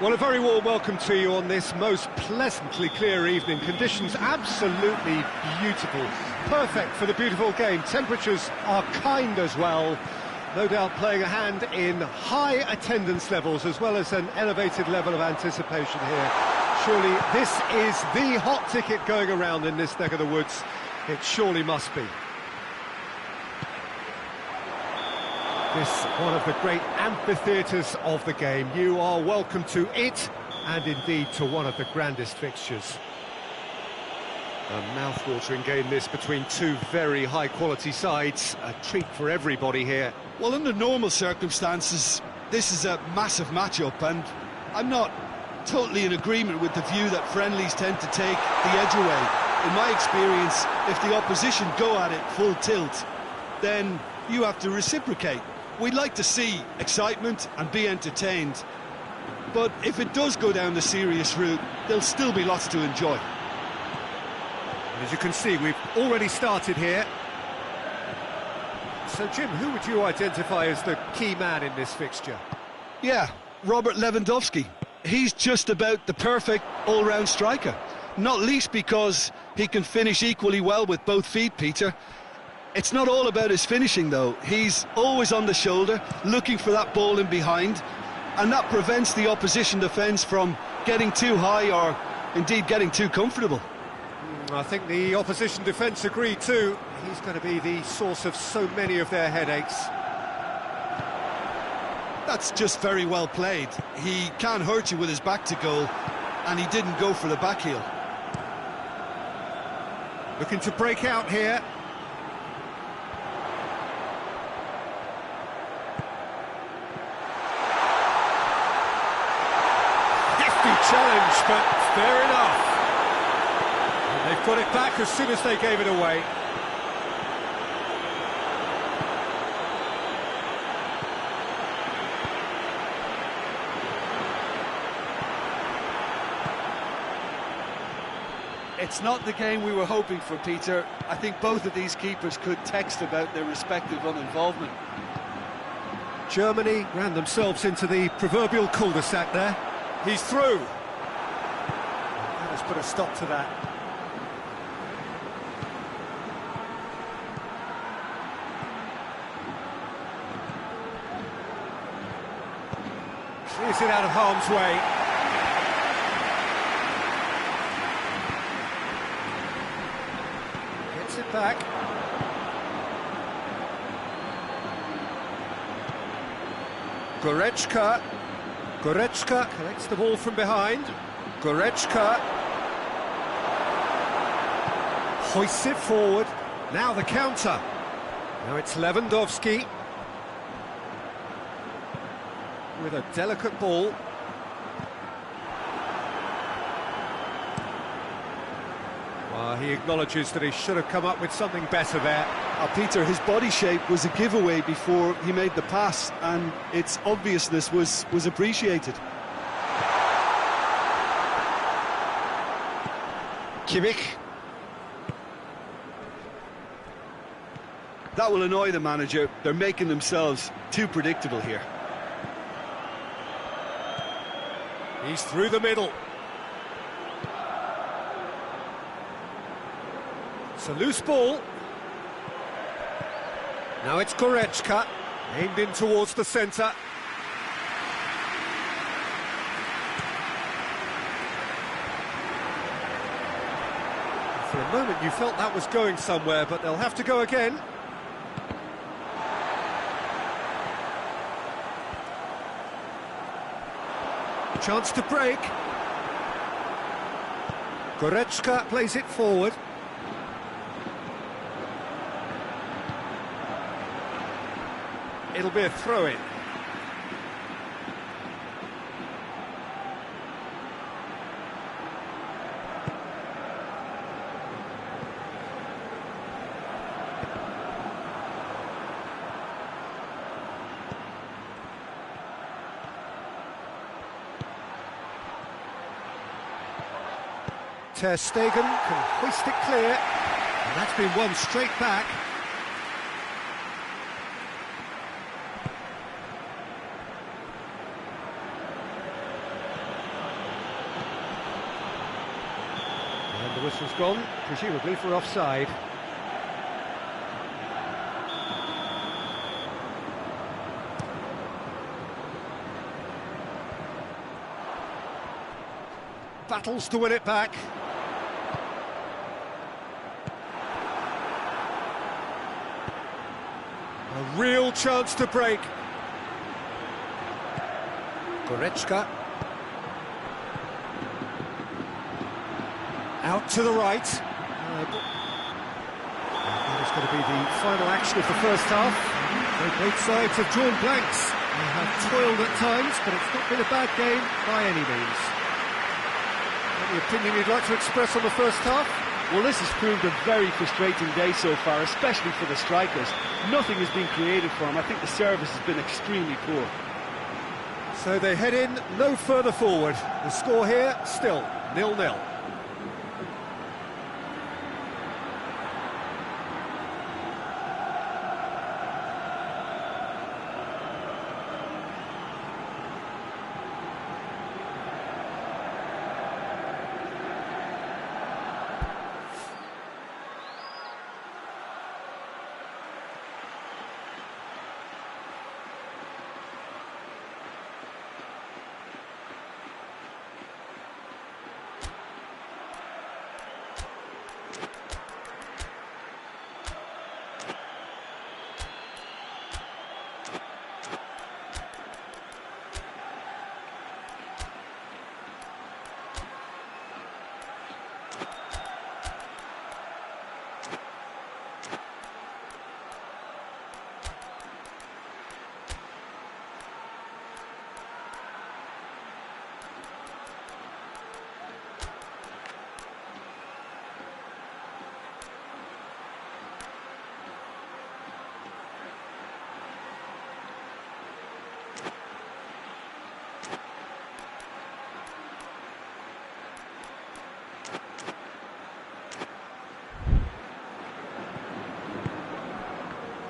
Well, a very warm welcome to you on this most pleasantly clear evening. Conditions absolutely beautiful. Perfect for the beautiful game. Temperatures are kind as well. No doubt playing a hand in high attendance levels as well as an elevated level of anticipation here. Surely this is the hot ticket going around in this neck of the woods. It surely must be. This one of the great amphitheatres of the game. You are welcome to it, and indeed to one of the grandest fixtures. A mouth-watering game this between two very high-quality sides. A treat for everybody here. Well, under normal circumstances, this is a massive match-up, and I'm not totally in agreement with the view that friendlies tend to take the edge away. In my experience, if the opposition go at it full tilt, then you have to reciprocate. We'd like to see excitement and be entertained, but if it does go down the serious route, there'll still be lots to enjoy. As you can see, we've already started here. So, Jim, who would you identify as the key man in this fixture? Yeah, Robert Lewandowski. He's just about the perfect all-round striker, not least because he can finish equally well with both feet, Peter. It's not all about his finishing, though. He's always on the shoulder, looking for that ball in behind, and that prevents the opposition defence from getting too high or, indeed, getting too comfortable. I think the opposition defence agree too. He's going to be the source of so many of their headaches. That's just very well played. He can hurt you with his back to goal, and he didn't go for the back heel. Looking to break out here. Challenge, but fair enough. And they've got it back as soon as they gave it away. It's not the game we were hoping for, Peter. I think both of these keepers could text about their respective uninvolvement. Germany ran themselves into the proverbial cul-de-sac there. He's through. Let's put a stop to that. Clears it out of harm's way. Gets it back. Goretzka collects the ball from behind. Goretzka hoists it forward. Now the counter. Now it's Lewandowski with a delicate ball. Well, he acknowledges that he should have come up with something better there. Peter, his body shape was a giveaway before he made the pass, and its obviousness was appreciated. Kimmich. That will annoy the manager. They're making themselves too predictable here. He's through the middle. It's a loose ball. Now it's Goretzka, aimed in towards the centre. For a moment you felt that was going somewhere, but they'll have to go again. Chance to break. Goretzka plays it forward. It'll be a throw-in. Ter Stegen can hoist it clear, and that's been won straight back. The whistle's gone, presumably for offside. Battles to win it back. A real chance to break. Goretzka. Out to the right. That is going to be the final action of the first half. Both sides have drawn blanks. They have toiled at times, but it's not been a bad game by any means. Any opinion you'd like to express on the first half? Well, this has proved a very frustrating day so far, especially for the strikers. Nothing has been created for them. I think the service has been extremely poor. So they head in no further forward. The score here, still 0-0.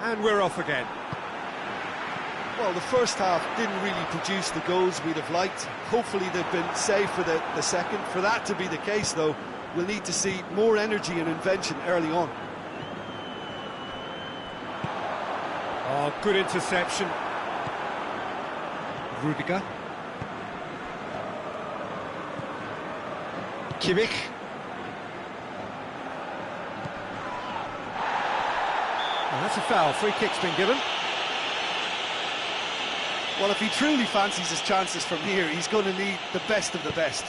And we're off again. Well, the first half didn't really produce the goals we'd have liked. Hopefully they've been saved for the second. For that to be the case, though, we'll need to see more energy and invention early on. Oh, good interception. Rudiger. Kimmich. Well, that's a foul. Free kick's been given. Well, if he truly fancies his chances from here, he's going to need the best of the best.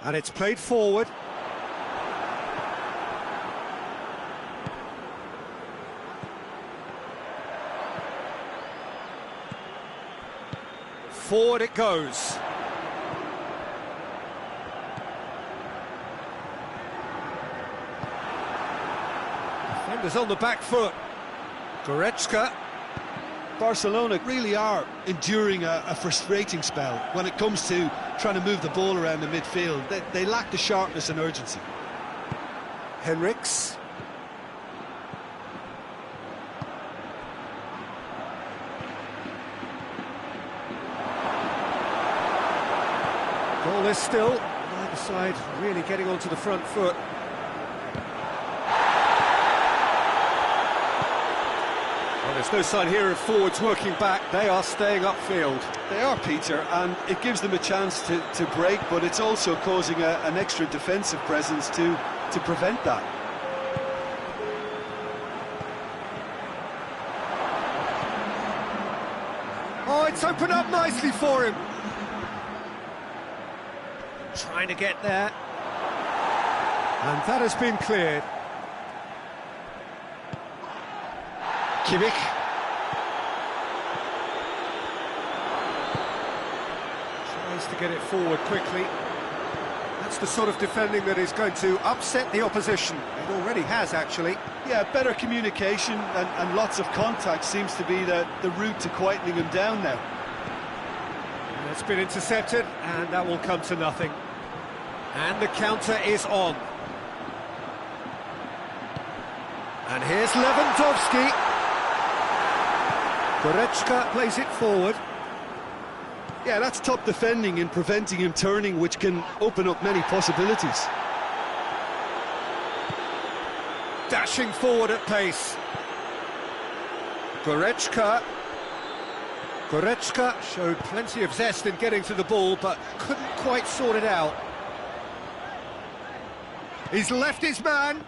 And it's played forward. Forward it goes. Defenders on the back foot. Goretzka. Barcelona really are enduring a frustrating spell when it comes to trying to move the ball around the midfield. They lack the sharpness and urgency. Henriks. Goal is still. Neither side really getting onto the front foot. Well, there's no sign here of forwards working back. They are staying upfield. They are, Peter, and it gives them a chance to break, but it's also causing an extra defensive presence to prevent that. Oh, it's opened up nicely for him. Trying to get there. And that has been cleared. Kimmich. Tries to get it forward quickly. That's the sort of defending that is going to upset the opposition. It already has, actually. Yeah, better communication and lots of contact seems to be the route to quietening him down now. And it's been intercepted, and that will come to nothing. And the counter is on. And here's Lewandowski. Goretzka plays it forward. Yeah, that's top defending and preventing him turning, which can open up many possibilities. Dashing forward at pace. Goretzka showed plenty of zest in getting to the ball, but couldn't quite sort it out. He's left his man.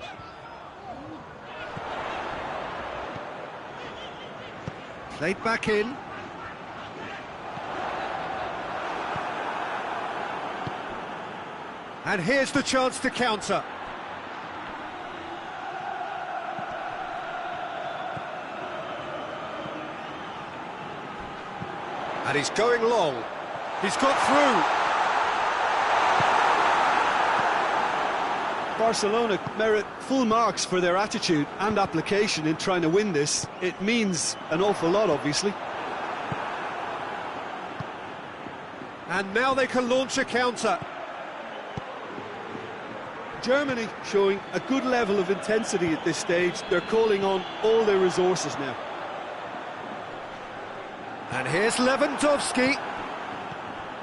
Played back in. And here's the chance to counter. And he's going long. He's got through. Barcelona merit full marks for their attitude and application in trying to win this. It means an awful lot, obviously. And now they can launch a counter. Germany showing a good level of intensity at this stage. They're calling on all their resources now. And here's Lewandowski.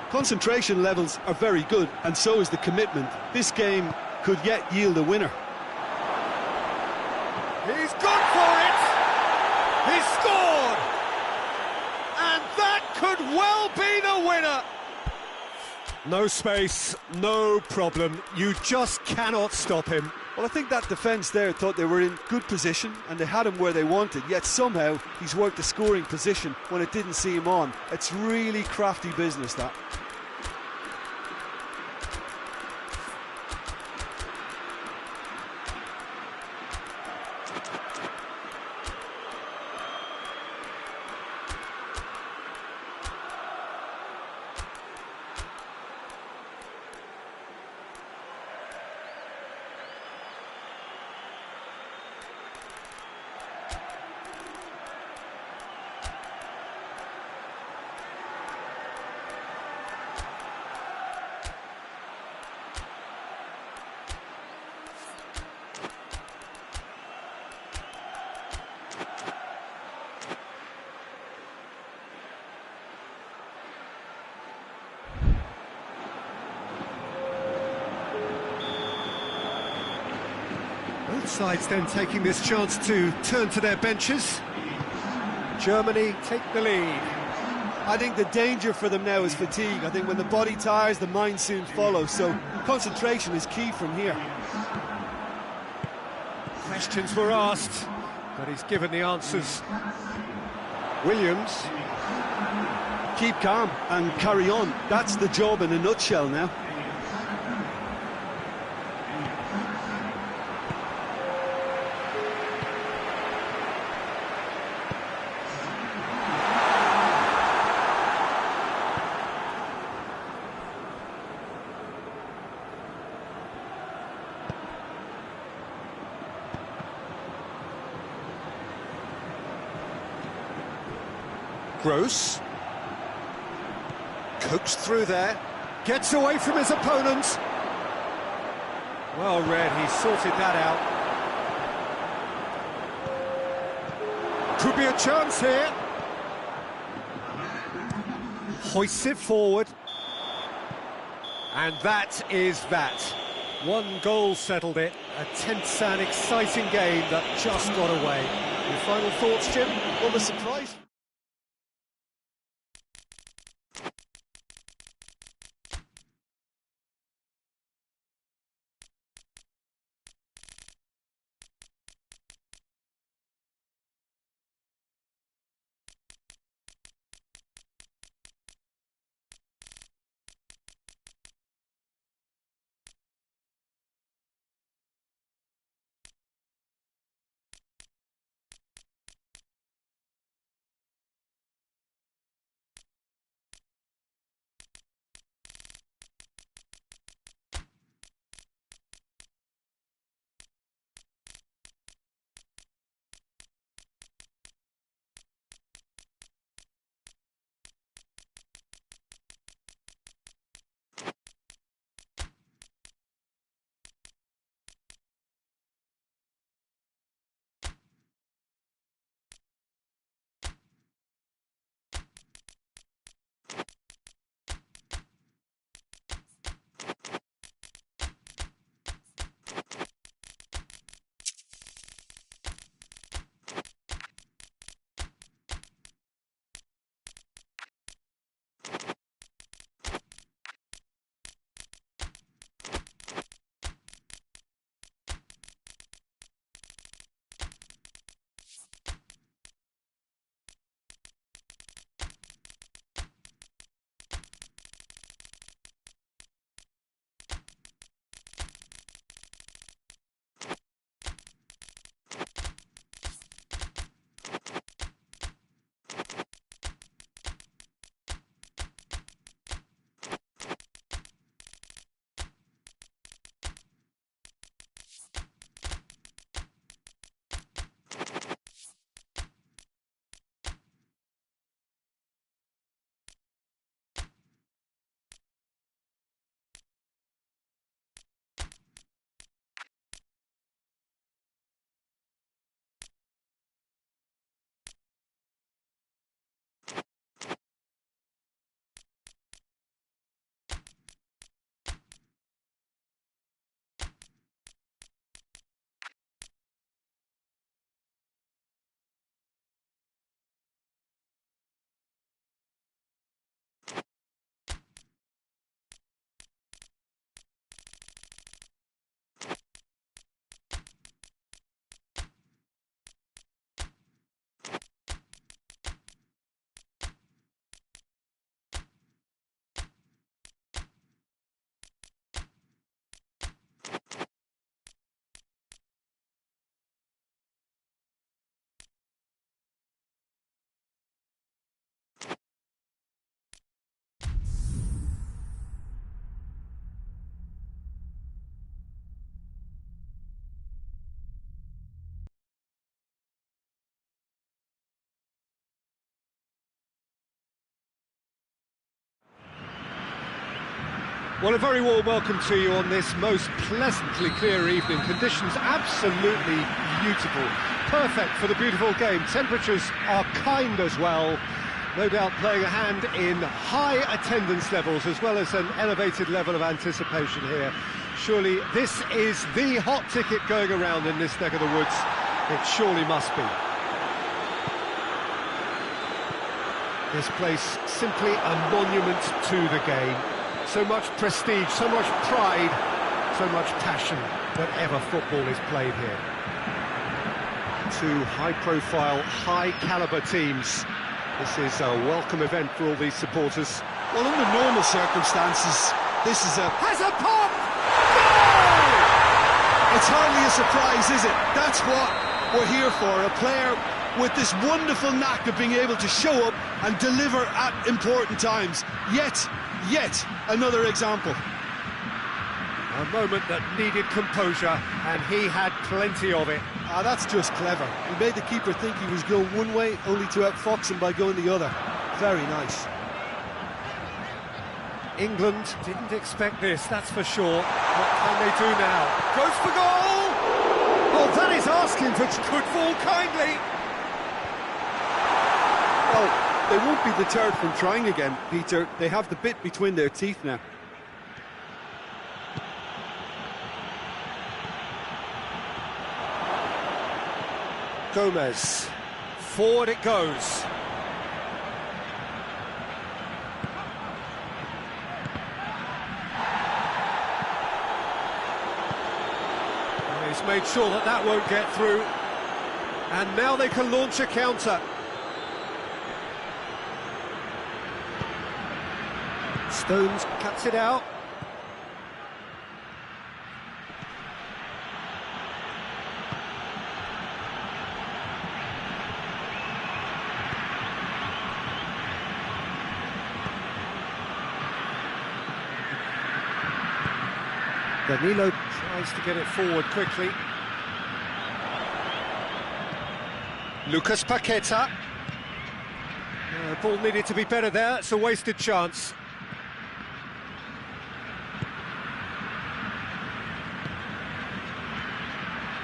Concentration levels are very good, and so is the commitment. This game could yet yield a winner. He's gone for it! He's scored! And that could well be the winner! No space, no problem. You just cannot stop him. Well, I think that defence there thought they were in good position and they had him where they wanted, yet somehow he's worked the scoring position when it didn't see him on. It's really crafty business, that. Both sides then taking this chance to turn to their benches. Germany take the lead. I think the danger for them now is fatigue. I think when the body tires, the mind soon follows, so concentration is key from here. Questions were asked, but he's given the answers. Williams. Keep calm and carry on. That's the job in a nutshell now. Gross. Coaxed through there. Gets away from his opponent. Well read, he sorted that out. Could be a chance here. Hoists it forward. And that is that. One goal settled it. A tense and exciting game that just got away. Your final thoughts, Jim? Well, the surprise... Well, a very warm welcome to you on this most pleasantly clear evening. Conditions absolutely beautiful. Perfect for the beautiful game. Temperatures are kind as well. No doubt playing a hand in high attendance levels as well as an elevated level of anticipation here. Surely this is the hot ticket going around in this neck of the woods. It surely must be. This place simply a monument to the game. So much prestige, so much pride, so much passion whenever football is played here. Two high-profile, high-caliber teams. This is a welcome event for all these supporters. Well, under normal circumstances, this is a... Has a pop! Goal! It's hardly a surprise, is it? That's what we're here for, a player with this wonderful knack of being able to show up and deliver at important times. Yet another example. A moment that needed composure, and he had plenty of it. That's just clever. He made the keeper think he was going one way, only to outfox him by going the other. Very nice. England didn't expect this, that's for sure. What can they do now? Goes for goal! Oh, that is asking for good fall kindly. Well, they won't be deterred from trying again, Peter. They have the bit between their teeth now. Gomez. Forward it goes. Well, he's made sure that that won't get through. And now they can launch a counter. Stones cuts it out. Danilo tries to get it forward quickly. Lucas Paqueta. The ball needed to be better there, it's a wasted chance.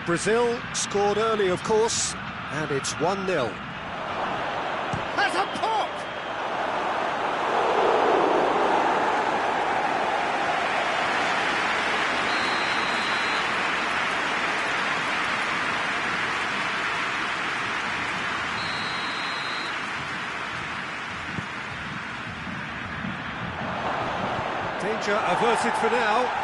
Brazil scored early, of course, and it's 1-0. Has a pop! Danger averted for now.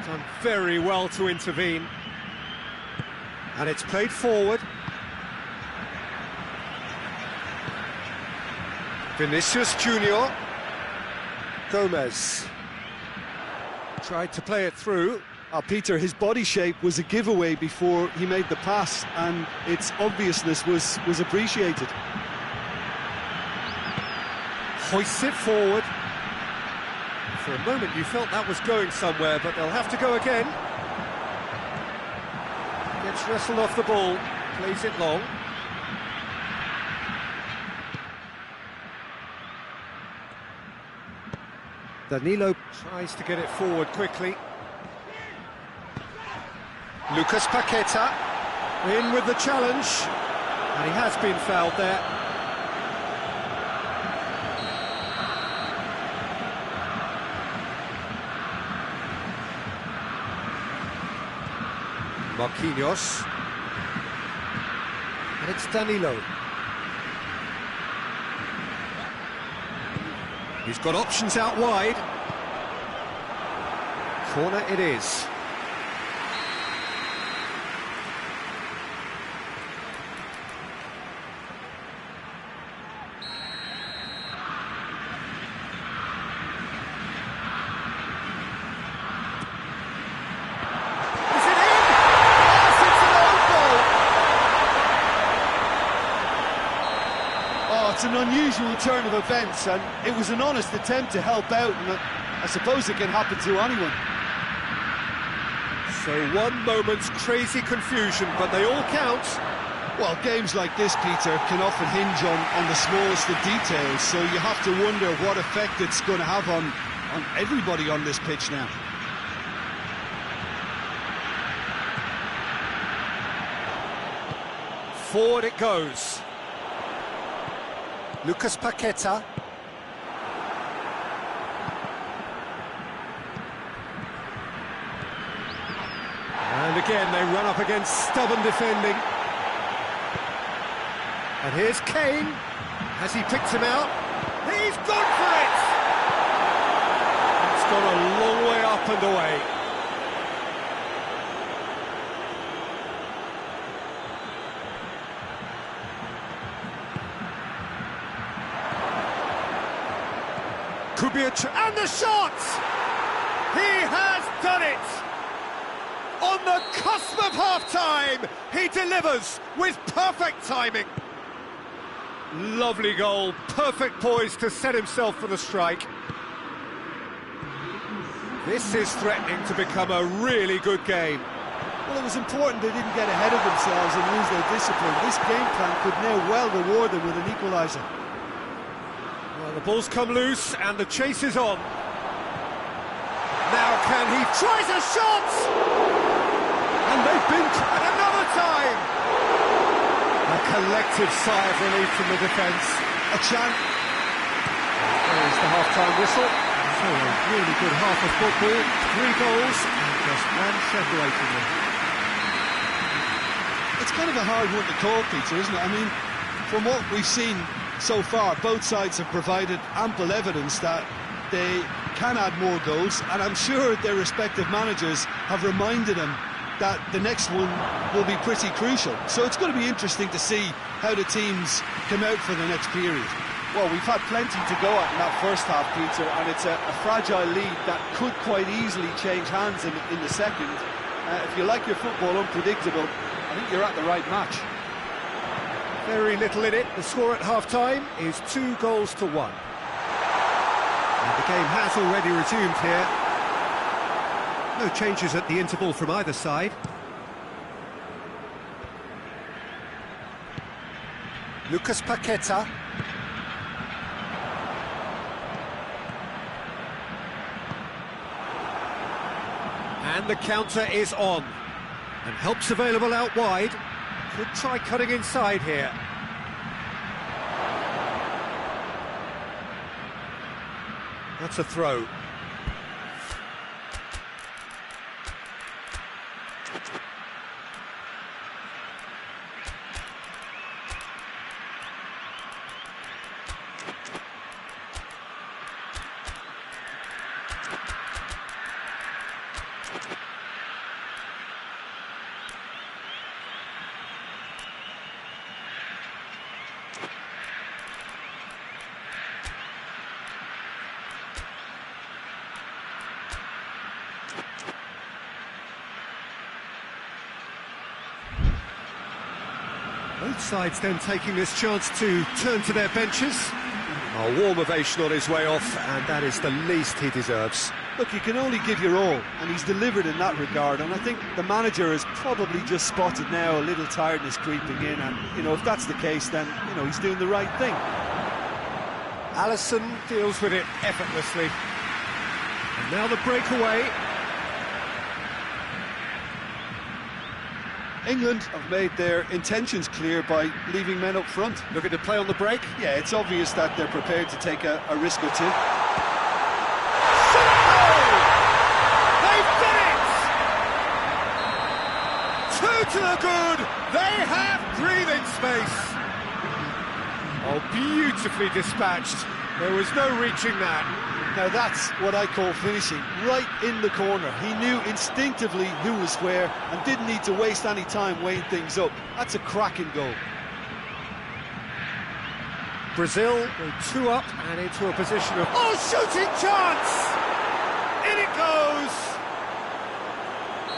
Done very well to intervene. And it's played forward. Vinicius Junior. Gomez. Tried to play it through. Peter, his body shape was a giveaway before he made the pass, and its obviousness was appreciated. Hoists it forward. For a moment you felt that was going somewhere, but they'll have to go again. Gets wrestled off the ball, plays it long. Danilo tries to get it forward quickly. Lucas Paqueta in with the challenge, and he has been fouled there. Marquinhos, and it's Danilo. He's got options out wide. Corner it is. It's an unusual turn of events, and it was an honest attempt to help out, and I suppose it can happen to anyone. So one moment's crazy confusion, but they all count. Well, games like this, Peter, can often hinge on the smallest of details, so you have to wonder what effect it's going to have on everybody on this pitch now. Forward it goes. Lucas Paqueta. And again, they run up against stubborn defending. And here's Kane. Has he picked him out? He's gone for it! It's gone a long way up and away. Could be and the shot! He has done it! On the cusp of half-time, he delivers with perfect timing. Lovely goal, perfect poise to set himself for the strike. This is threatening to become a really good game. Well, it was important they didn't get ahead of themselves and lose their discipline. This game plan could now well reward them with an equaliser. Well, the ball's come loose and the chase is on. Now can he tries a shot! And they've been another time! A collective sigh of relief from the defence. A chance. There's the half-time whistle. So a really good half of football. 3 goals and just one separating them. It's kind of a hard one to call, Peter, isn't it? I mean, from what we've seen so far, both sides have provided ample evidence that they can add more goals, and I'm sure their respective managers have reminded them that the next one will be pretty crucial. So it's going to be interesting to see how the teams come out for the next period. Well, we've had plenty to go at in that first half, Peter, and it's a fragile lead that could quite easily change hands in the second. If you like your football unpredictable, I think you're at the right match. Very little in it. The score at half-time is 2 goals to 1. And the game has already resumed here. No changes at the interval from either side. Lucas Paqueta. And the counter is on. And help's available out wide. Could try cutting inside here. That's a throw. Both sides then taking this chance to turn to their benches. A warm ovation on his way off, and that is the least he deserves. Look, you can only give your all, and he's delivered in that regard, and I think the manager has probably just spotted now a little tiredness creeping in, and, you know, if that's the case, then, you know, he's doing the right thing. Alisson deals with it effortlessly. And now the breakaway. England have made their intentions clear by leaving men up front. Looking to play on the break. Yeah, it's obvious that they're prepared to take a risk or two. They've done it! 2 to the good. They have breathing space. Oh, beautifully dispatched. There was no reaching that. Now that's what I call finishing, right in the corner. He knew instinctively who was where and didn't need to waste any time weighing things up. That's a cracking goal. Brazil go 2 up and into a position of... Oh, shooting chance! In it goes!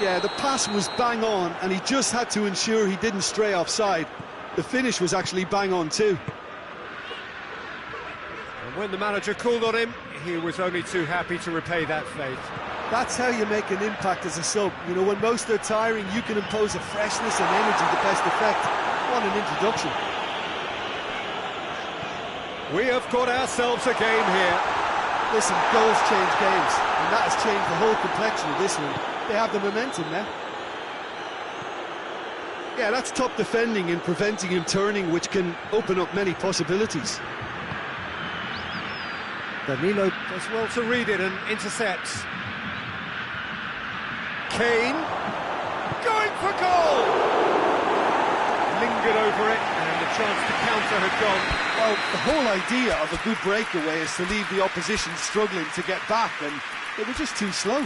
Yeah, the pass was bang on and he just had to ensure he didn't stray offside. The finish was actually bang on too. And when the manager called on him, he was only too happy to repay that faith. That's how you make an impact as a sub. You know, when most are tiring, you can impose a freshness and energy to best effect. What an introduction. We have got ourselves a game here. Listen, goals change games, and that has changed the whole complexion of this one. They have the momentum now. Yeah, that's top defending and preventing him turning, which can open up many possibilities. Danilo does well to read it and intercepts. Kane, going for goal! Lingered over it, and the chance to counter had gone. Well, the whole idea of a good breakaway is to leave the opposition struggling to get back, and they were just too slow.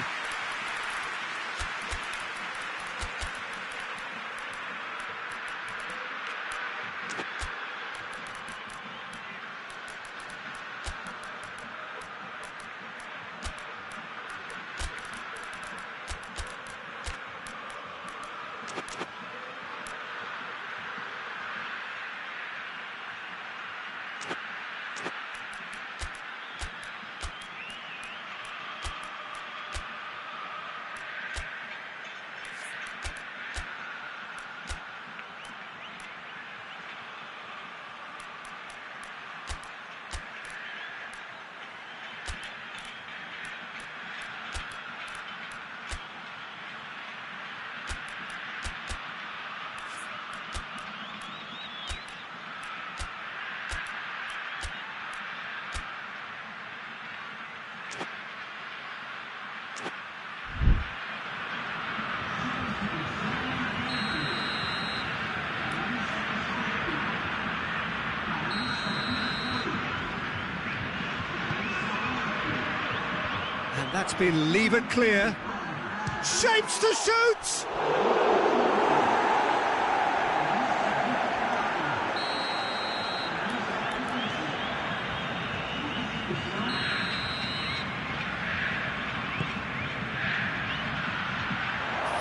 And that's been levered clear. Shapes to shoot!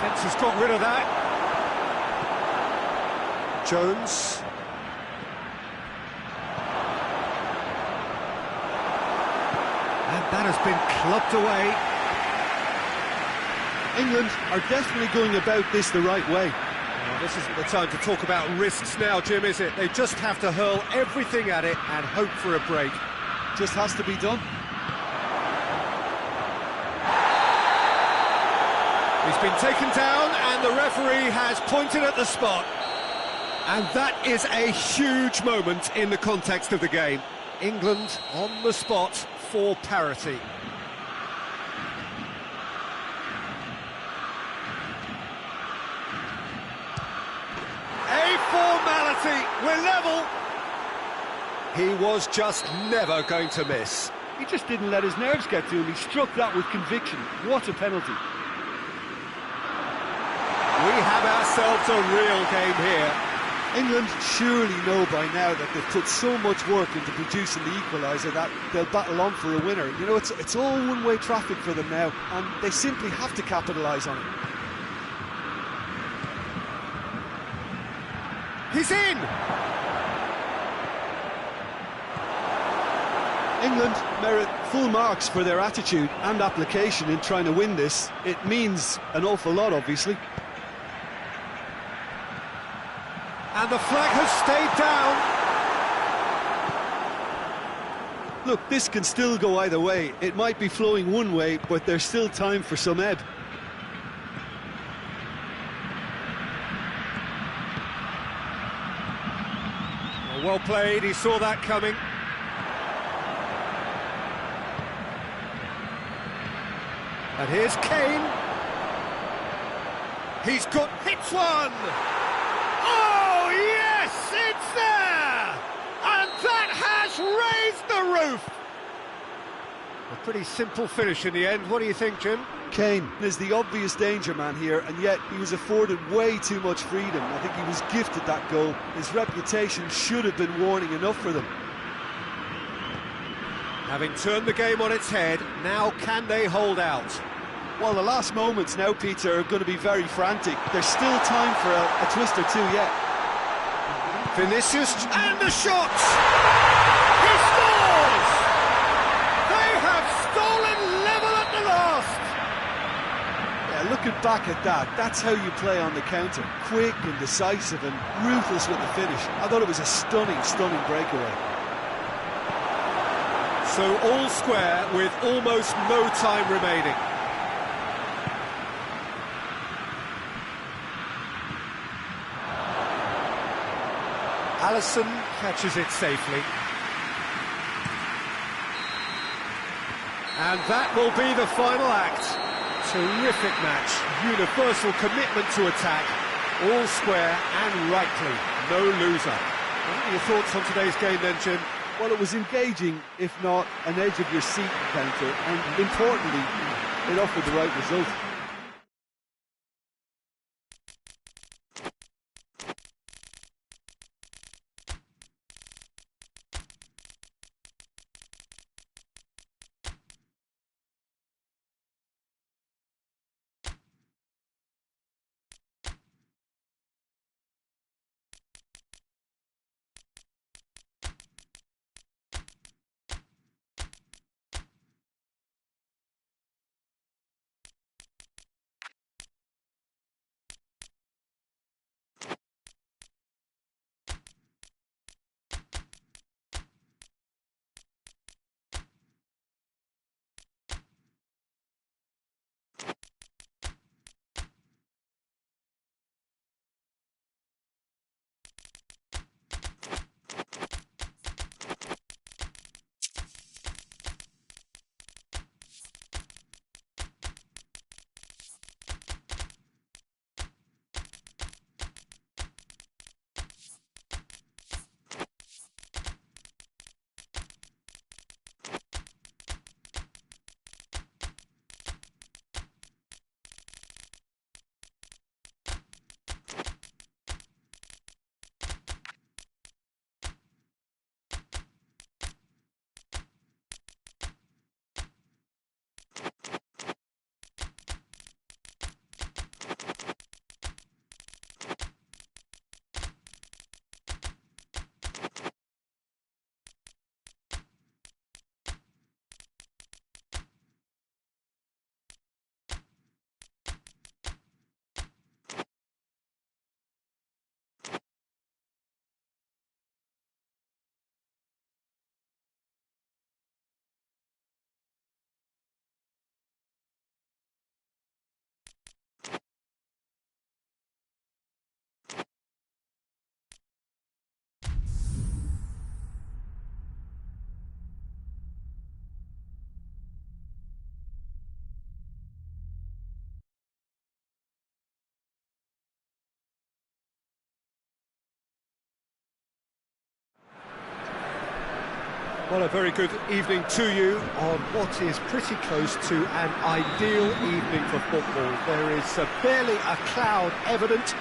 Fence has got rid of that. Jones. And that has been clubbed away. England are definitely going about this the right way. Well, this isn't the time to talk about risks now, Jim, is it? They just have to hurl everything at it and hope for a break. Just has to be done. He's been taken down and the referee has pointed at the spot. And that is a huge moment in the context of the game. England on the spot for parity. A formality, we're level. He was just never going to miss. He just didn't let his nerves get to him. He struck that with conviction. What a penalty. We have ourselves a real game here. England surely know by now that they've put so much work into producing the equaliser that they'll battle on for a winner. You know, it's all one-way traffic for them now, and they simply have to capitalise on it. He's in! England merit full marks for their attitude and application in trying to win this. It means an awful lot, obviously. And the flag has stayed down. Look, this can still go either way. It might be flowing one way, but there's still time for some ebb. Well played, he saw that coming. And here's Kane. He's hits one! Oh, yes, it's there! And that has raised the roof! A pretty simple finish in the end. What do you think, Jim? Kane is the obvious danger man here, and yet he was afforded way too much freedom. I think he was gifted that goal. His reputation should have been warning enough for them. Having turned the game on its head, now can they hold out? Well, the last moments now, Peter, are going to be very frantic. There's still time for a twist or two yet. Vinicius, and the shot! He scores! They have stolen level at the last! Yeah, Yeah, looking back at that, that's how you play on the counter. Quick and decisive and ruthless with the finish. I thought it was a stunning, stunning breakaway. So all square with almost no time remaining. Alisson catches it safely. And that will be the final act. Terrific match, universal commitment to attack, all square and rightly, no loser. What are your thoughts on today's game then, Jim? Well, it was engaging, if not an edge of your seat encounter, and importantly, it offered the right result. Well, a very good evening to you on what is pretty close to an ideal evening for football. There is barely a cloud evident.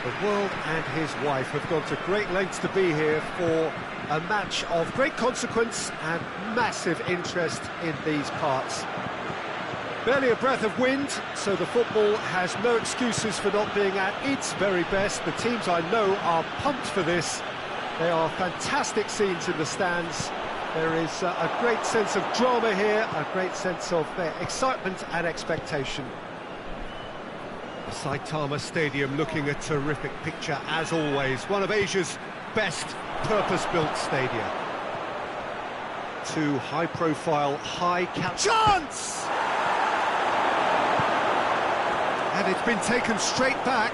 The world and his wife have gone to great lengths to be here for a match of great consequence and massive interest in these parts. Barely a breath of wind, so the football has no excuses for not being at its very best. The teams I know are pumped for this. They are fantastic scenes in the stands. There is a great sense of drama here, a great sense of excitement and expectation. The Saitama Stadium looking a terrific picture as always. One of Asia's best purpose-built stadia. Two high-profile, chance! And it's been taken straight back.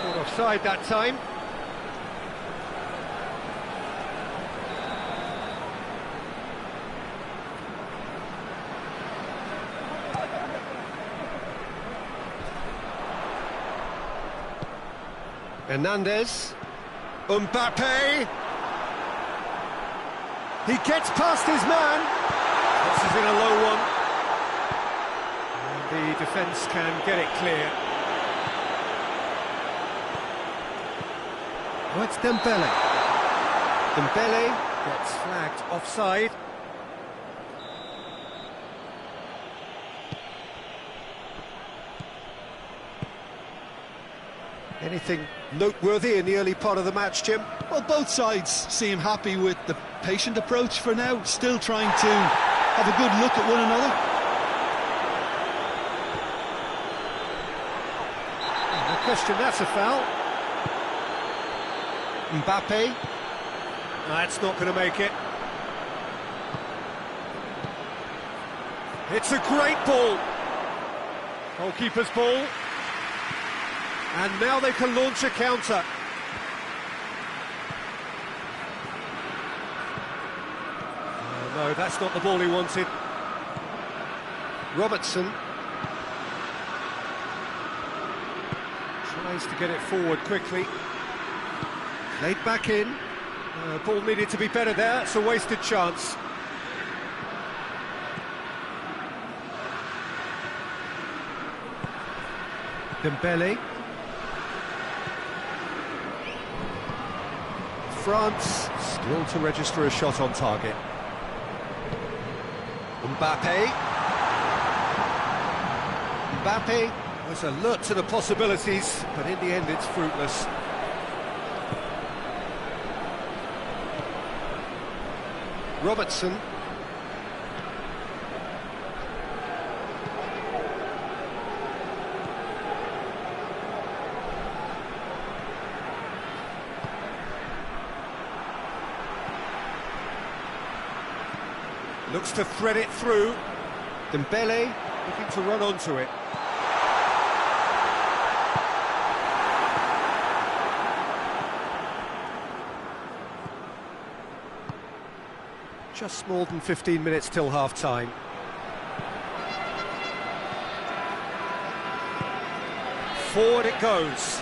Caught offside that time. Hernandez, Mbappe, he gets past his man, this is in a low one, and the defence can get it clear. Oh, it's Dembele. Dembele gets flagged offside. Anything noteworthy in the early part of the match, Jim? Well, both sides seem happy with the patient approach for now, still trying to have a good look at one another. question that's a foul. Mbappe. That's not going to make it. It's a great ball. Goalkeeper's ball. And now they can launch a counter. Oh, no, that's not the ball he wanted. Robertson tries to get it forward quickly. Laid back in. Ball needed to be better there. It's a wasted chance. Dembele. France still to register a shot on target. Mbappe. Mbappe was alert to the possibilities, but in the end it's fruitless. Robertson. Looks to thread it through. Dembele looking to run onto it. Just more than 15 minutes till half-time. Forward it goes.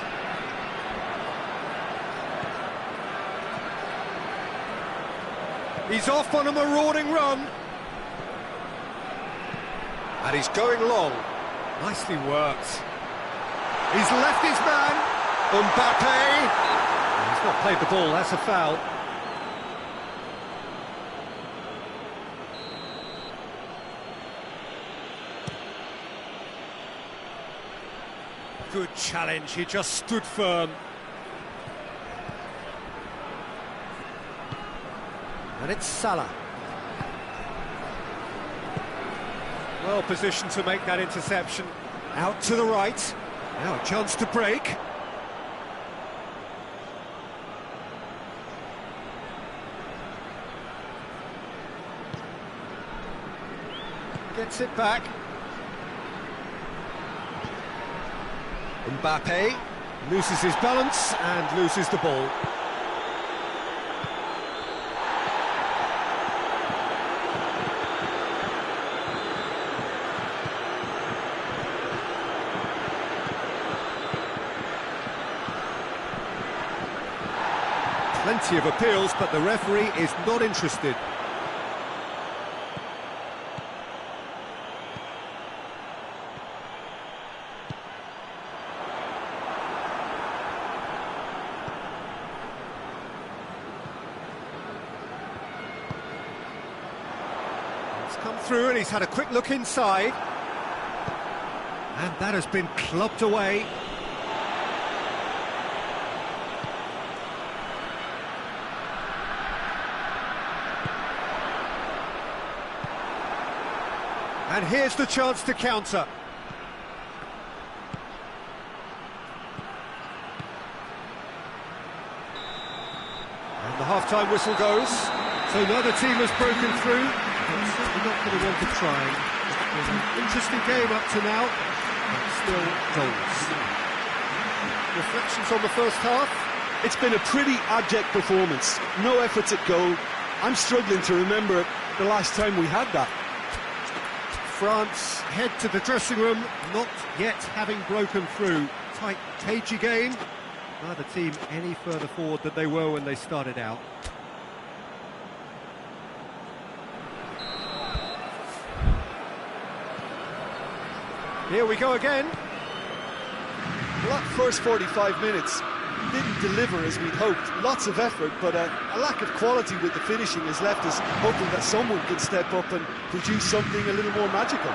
He's off on a marauding run. And he's going long. Nicely worked. He's left his man. Mbappe. He's not played the ball, that's a foul. Good challenge, he just stood firm. And it's Salah. Well positioned to make that interception. Out to the right. Now a chance to break. Gets it back. Mbappe loses his balance and loses the ball. Plenty of appeals, but the referee is not interested. Come through and he's had a quick look inside, and that has been clubbed away. And here's the chance to counter. And the half-time whistle goes, so neither team has broken through. We're not going to want to try. It's been an interesting game up to now, but still goals. Reflections on the first half? It's been a pretty abject performance. No efforts at goal. I'm struggling to remember the last time we had that. France head to the dressing room, not yet having broken through. Tight, cagey game. Neither team any further forward than they were when they started out. Here we go again. Well, that first 45 minutes didn't deliver as we'd hoped. Lots of effort, but a lack of quality with the finishing has left us hoping that someone can step up and produce something a little more magical.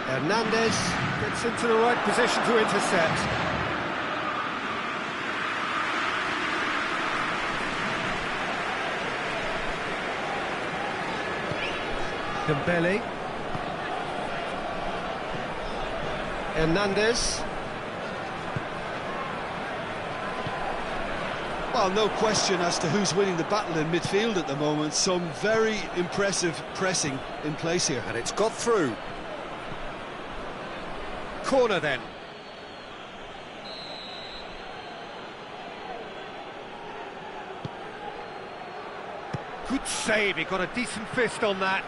Hernandez gets into the right position to intercept. Dembele. Hernandez. Well, no question as to who's winning the battle in midfield at the moment. Some very impressive pressing in place here. And it's got through. Corner then. Good save, he got a decent fist on that.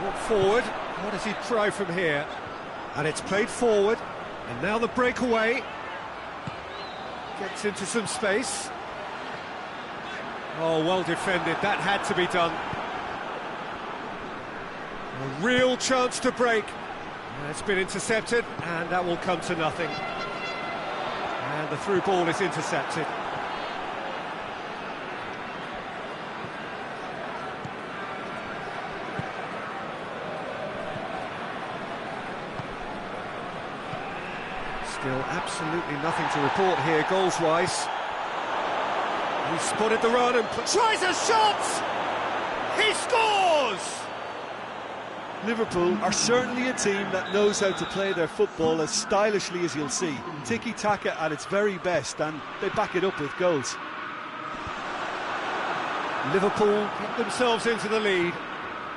Brought forward, what does he try from here? And it's played forward, and now the breakaway. Gets into some space. Oh, well defended, that had to be done. A real chance to break. It's been intercepted, and that will come to nothing. And the through ball is intercepted. Still absolutely nothing to report here, goals-wise. He spotted the run and tries a shot! He scores! Liverpool are certainly a team that knows how to play their football as stylishly as you'll see. Tiki-taka at its very best, and they back it up with goals. Liverpool get themselves into the lead.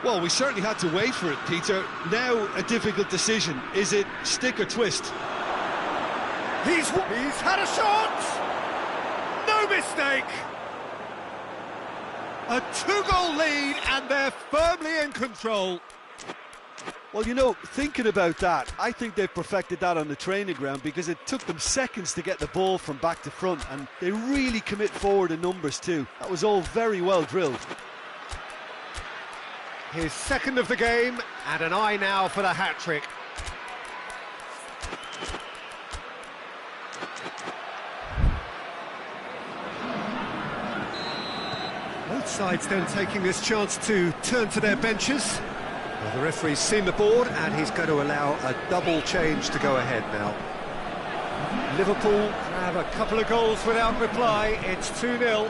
Well, we certainly had to wait for it, Peter. Now a difficult decision. Is it stick or twist? He's had a shot! No mistake! A two-goal lead, and they're firmly in control. Well, you know, thinking about that, I think they've perfected that on the training ground because it took them seconds to get the ball from back to front, and they really commit forward in numbers too. That was all very well drilled. His second of the game, and an eye now for the hat-trick. Both sides then taking this chance to turn to their benches. Well, the referee's seen the board, and he's going to allow a double change to go ahead now. Liverpool have a couple of goals without reply. It's 2-0.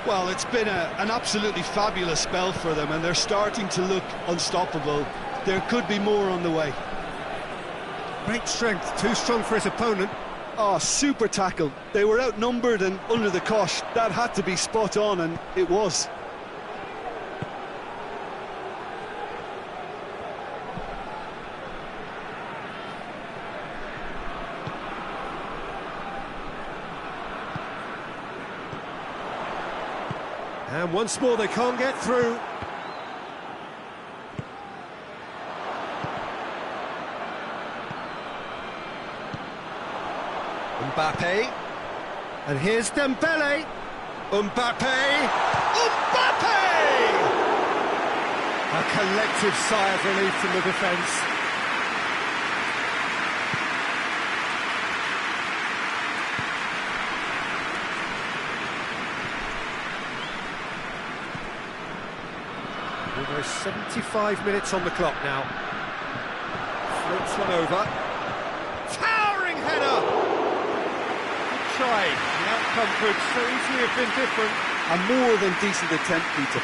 Well, it's been an absolutely fabulous spell for them, and they're starting to look unstoppable. There could be more on the way. Great strength, too strong for his opponent. Oh, super tackle. They were outnumbered and under the cosh. That had to be spot on, and it was. And once more they can't get through. Mbappe. And here's Dembele. Mbappe. Mbappe! A collective sigh of relief from the defence. Almost 75 minutes on the clock now. Floats one over. Towering header! Good try. The outcome could so easily have been different. A more than decent attempt, Peter.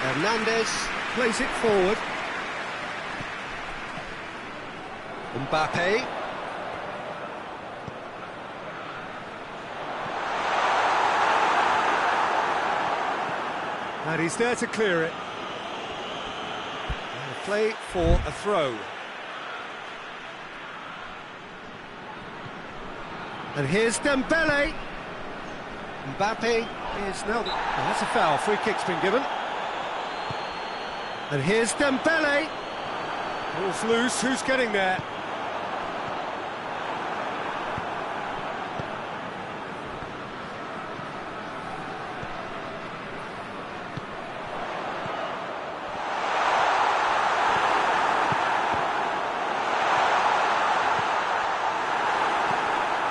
Hernandez plays it forward. Mbappe. And he's there to clear it. And a play for a throw. And here's Dembele. Mbappe is now... that's a foul. Free kick's been given. And here's Dembele. Ball's loose. Who's getting there?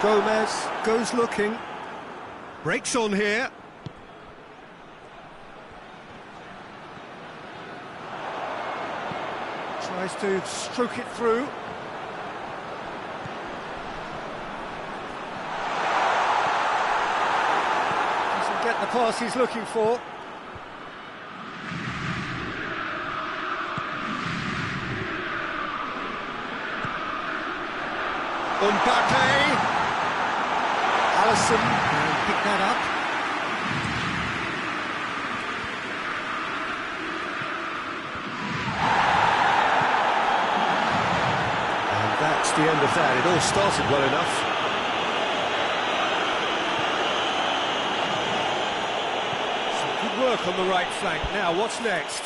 Gomez goes looking, breaks on here. Tries to stroke it through. Doesn't get pass he's looking for. Mbappe. Alisson can pick that up. And that's the end of that. It all started well enough. Some good work on the right flank. Now, what's next?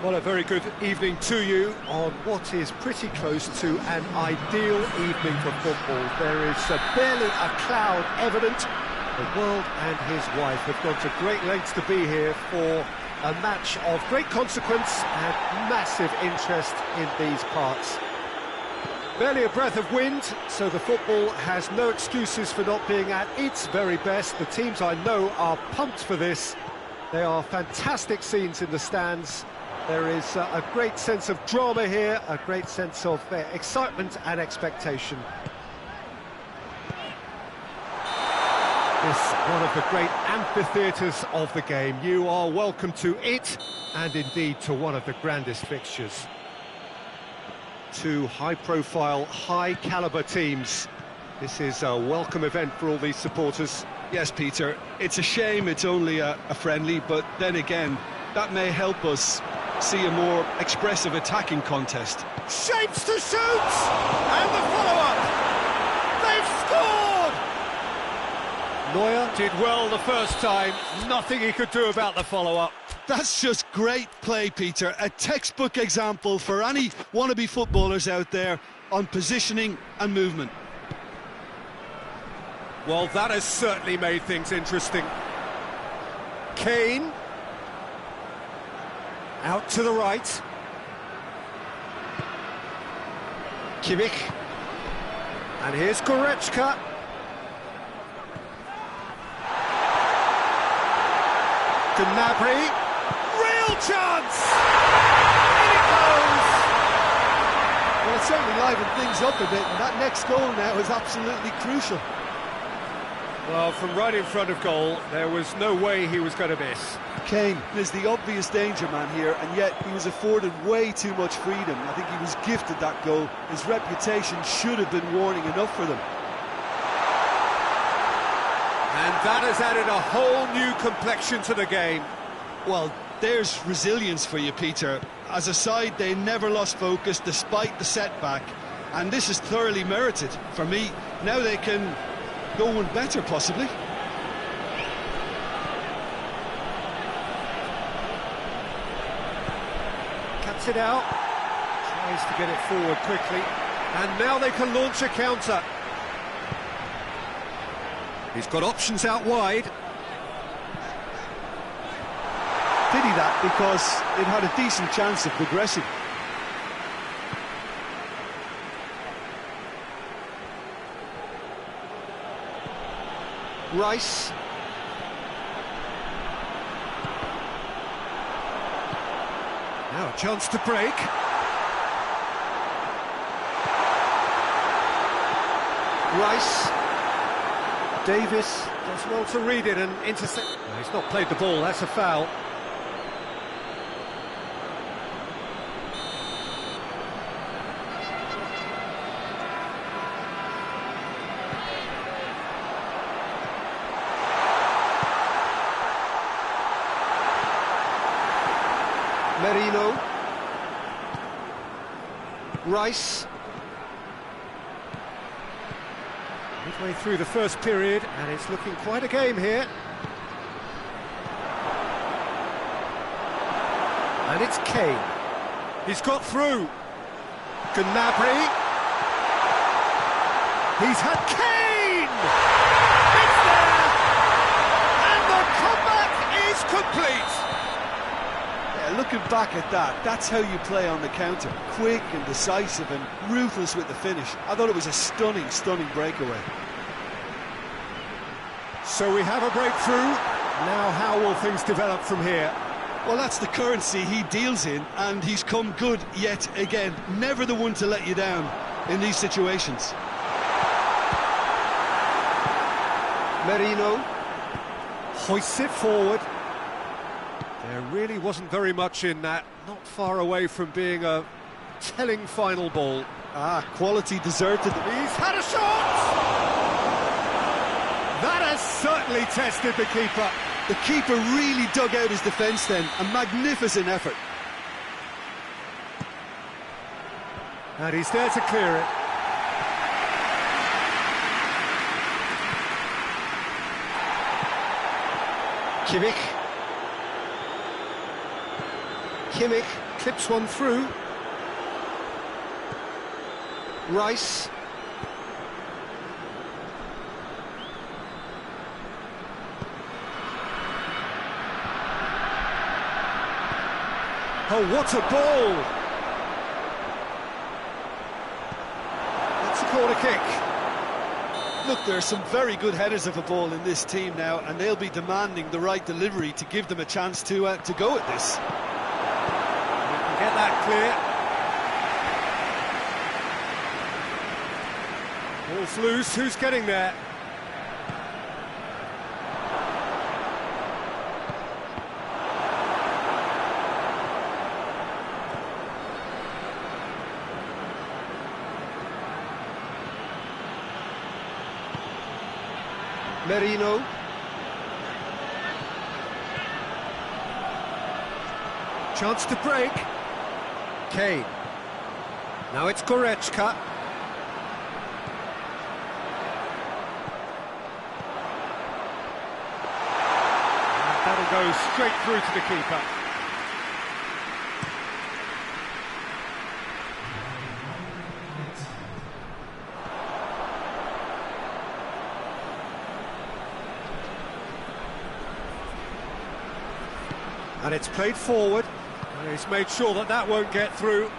Well, a very good evening to you on what is pretty close to an ideal evening for football. There is barely a cloud evident. The world and his wife have gone to great lengths to be here for a match of great consequence and massive interest in these parts. Barely a breath of wind, so the football has no excuses for not being at its very best. The teams I know are pumped for this. They are fantastic scenes in the stands. There is a great sense of drama here, a great sense of excitement and expectation. This one of the great amphitheatres of the game. You are welcome to it, and indeed to one of the grandest fixtures. Two high-profile, high-calibre teams. This is a welcome event for all these supporters. Yes, Peter, it's a shame it's only a friendly, but then again, that may help us see a more expressive attacking contest. Shapes to shoot! And the follow-up! They've scored! Neuer did well the first time. Nothing he could do about the follow-up. That's just great play, Peter. A textbook example for any wannabe footballers out there on positioning and movement. Well, that has certainly made things interesting. Kane. Out to the right. Kimmich. And here's Goretzka. Gnabry. Real chance! In it goes! Well, it certainly livened things up a bit, and that next goal now is absolutely crucial. Well, from right in front of goal, there was no way he was going to miss. Kane is the obvious danger man here, and yet he was afforded way too much freedom. I think he was gifted that goal. His reputation should have been warning enough for them. And that has added a whole new complexion to the game. Well, there's resilience for you, Peter. As a side, they never lost focus despite the setback, and this is thoroughly merited. For me, now they can go one better, possibly. Cuts it out, tries to get it forward quickly, and now they can launch a counter. He's got options out wide. Pity that, because it had a decent chance of progressing. Rice. Now a chance to break. Rice. Davis does well to read it and intercept. No, he's not played the ball, that's a foul. Merino. Rice. Midway through the first period, and it's looking quite a game here. And it's Kane. He's got through. Gnabry. He's had Kane! It's there! And the comeback is complete! Looking back at that, that's how you play on the counter. Quick and decisive and ruthless with the finish. I thought it was a stunning, stunning breakaway. So we have a breakthrough. Now how will things develop from here? Well, that's the currency he deals in, and he's come good yet again. Never the one to let you down in these situations. Merino hoists it forward. There really wasn't very much in that, not far away from being a telling final ball. Quality deserted. He's had a shot! That has certainly tested the keeper. The keeper really dug out his defence then, a magnificent effort. And he's there to clear it. Kimmich. Kimmich clips one through. Rice. Oh, what a ball! That's a corner kick. Look, there are some very good headers of a ball in this team now, and they'll be demanding the right delivery to give them a chance to go at this. Get that clear. Ball's loose, who's getting there? Merino. Chance to break. Kane. Now it's Goretzka. And that'll go straight through to the keeper. And it's played forward. And he's made sure that that won't get through.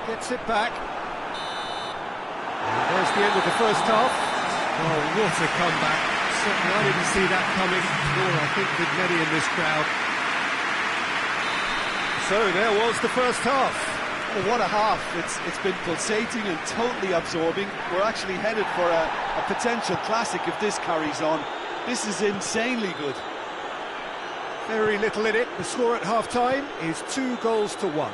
Gets it back. And there's the end of the first half. Oh, what a comeback. Certainly I didn't see that coming, nor I think did many in this crowd. So there was the first half. Oh, what a half. It's been pulsating and totally absorbing. We're actually headed for a potential classic if this carries on. This is insanely good. Very little in it. The score at half-time is 2-1.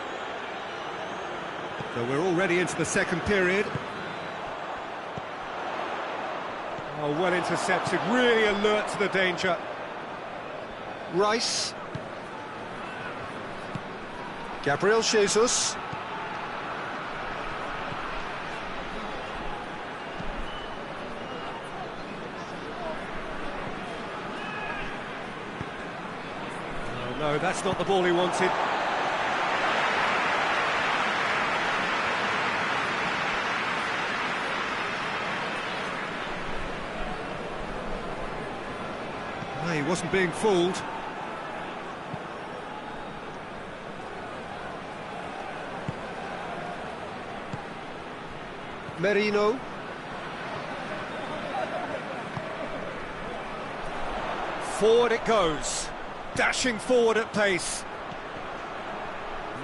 So we're already into the second period. Oh, well intercepted, really alert to the danger. Rice. Gabriel Jesus. Oh, no, that's not the ball he wanted. He wasn't being fooled. Merino. Forward it goes. Dashing forward at pace.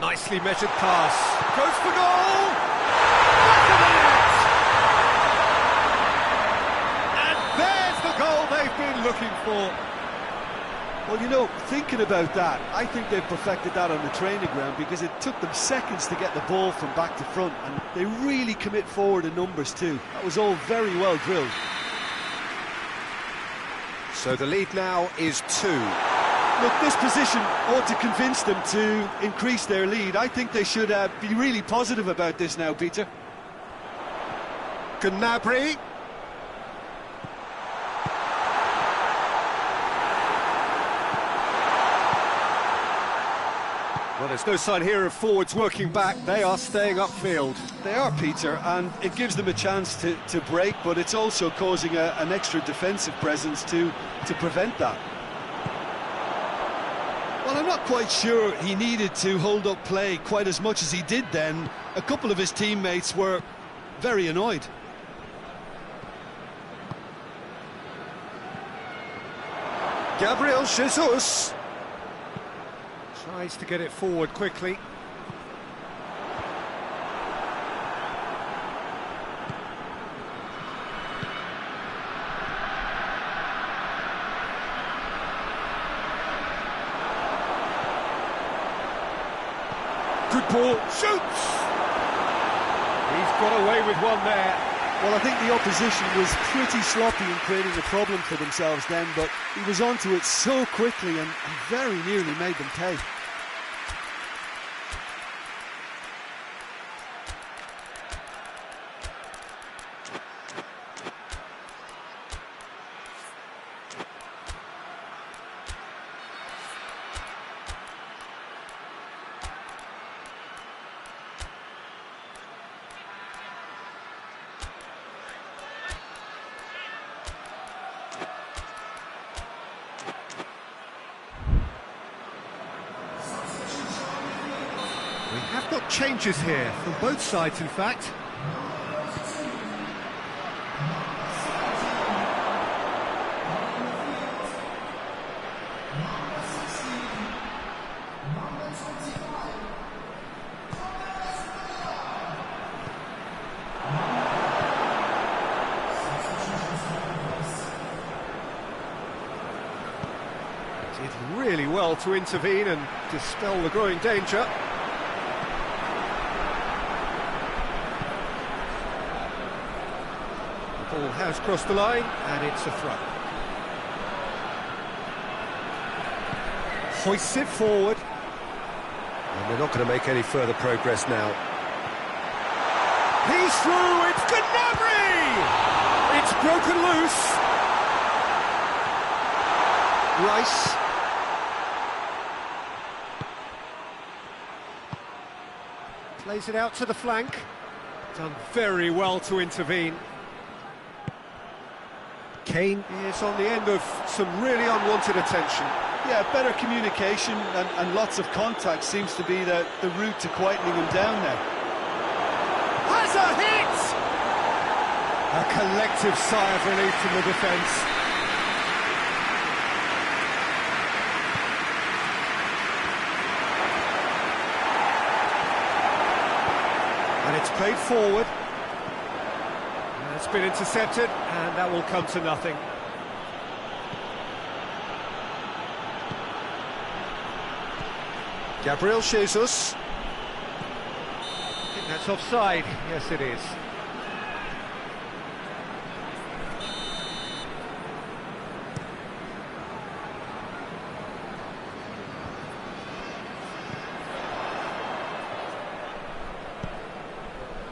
Nicely measured pass. Goes for goal! And there's the goal they've been looking for. Well, you know, thinking about that, I think they've perfected that on the training ground because it took them seconds to get the ball from back to front, and they really commit forward in numbers too. That was all very well drilled. So the lead now is 2. Look, this position ought to convince them to increase their lead. I think they should be really positive about this now, Peter. Gnabry. Well, there's no sign here of forwards working back. They are staying upfield. They are, Peter, and it gives them a chance to break, but it's also causing an extra defensive presence to prevent that. Well, I'm not quite sure he needed to hold up play quite as much as he did then. A couple of his teammates were very annoyed. Gabriel Jesus tries to get it forward quickly. Good ball, shoots! He's got away with one there. Well, I think the opposition was pretty sloppy in creating a problem for themselves then, but he was onto it so quickly and very nearly made them pay. We have got changes here, from both sides in fact. Did really well to intervene and dispel the growing danger. Ball has crossed the line, and it's a throw. Hoists it forward. And they're not going to make any further progress now. He's through, it's Gnabry! It's broken loose. Rice. Plays it out to the flank. Done very well to intervene. Kane is on the end of some really unwanted attention. Yeah, better communication and lots of contact seems to be the route to quietening him down now. Has a hit! A collective sigh of relief from the defence. And it's played forward. And it's been intercepted, and that will come to nothing. Gabriel Jesus. I think that's offside. Yes, it is.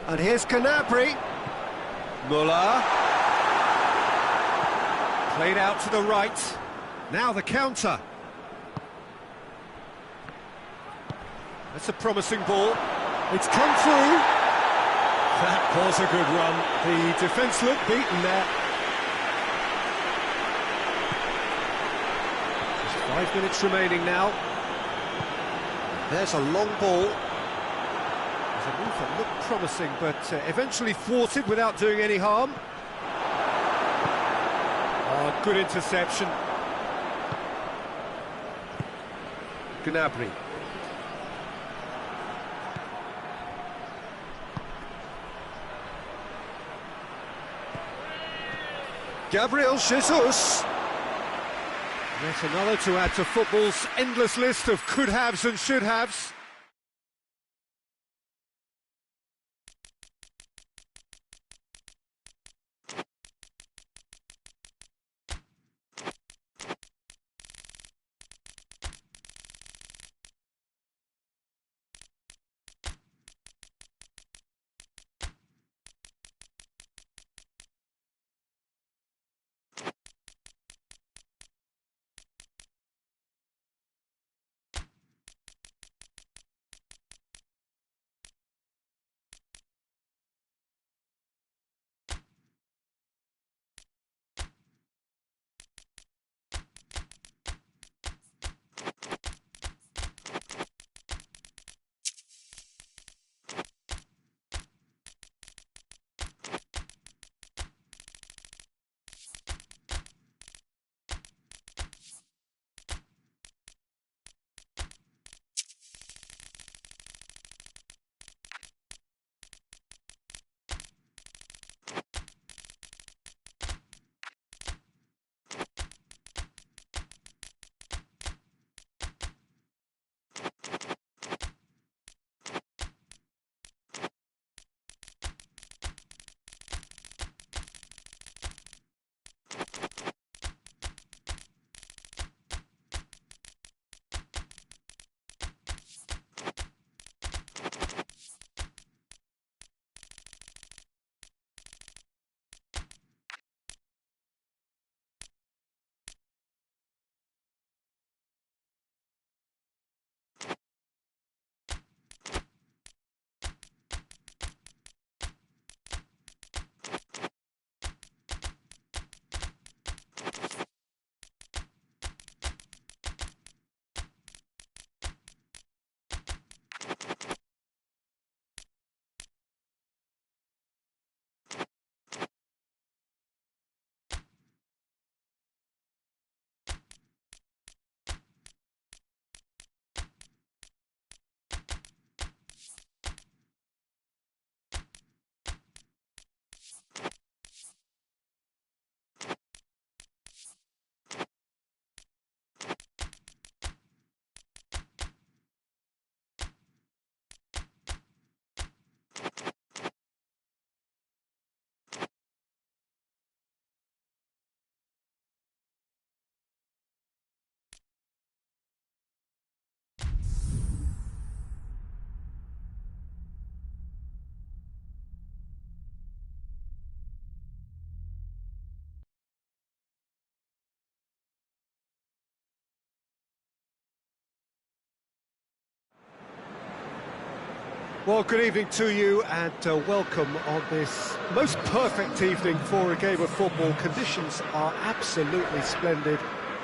And here's Canapri. Muller. Played out to the right. Now the counter. That's a promising ball. It's come through. That was a good run. The defence looked beaten there. Just 5 minutes remaining now. There's a long ball. There's a move that looked promising, but eventually thwarted without doing any harm. Oh, good interception. Gnabry. Gabriel Jesus. Yet another to add to football's endless list of could-haves and should-haves. Well, good evening to you and welcome on this most perfect evening for a game of football. Conditions are absolutely splendid.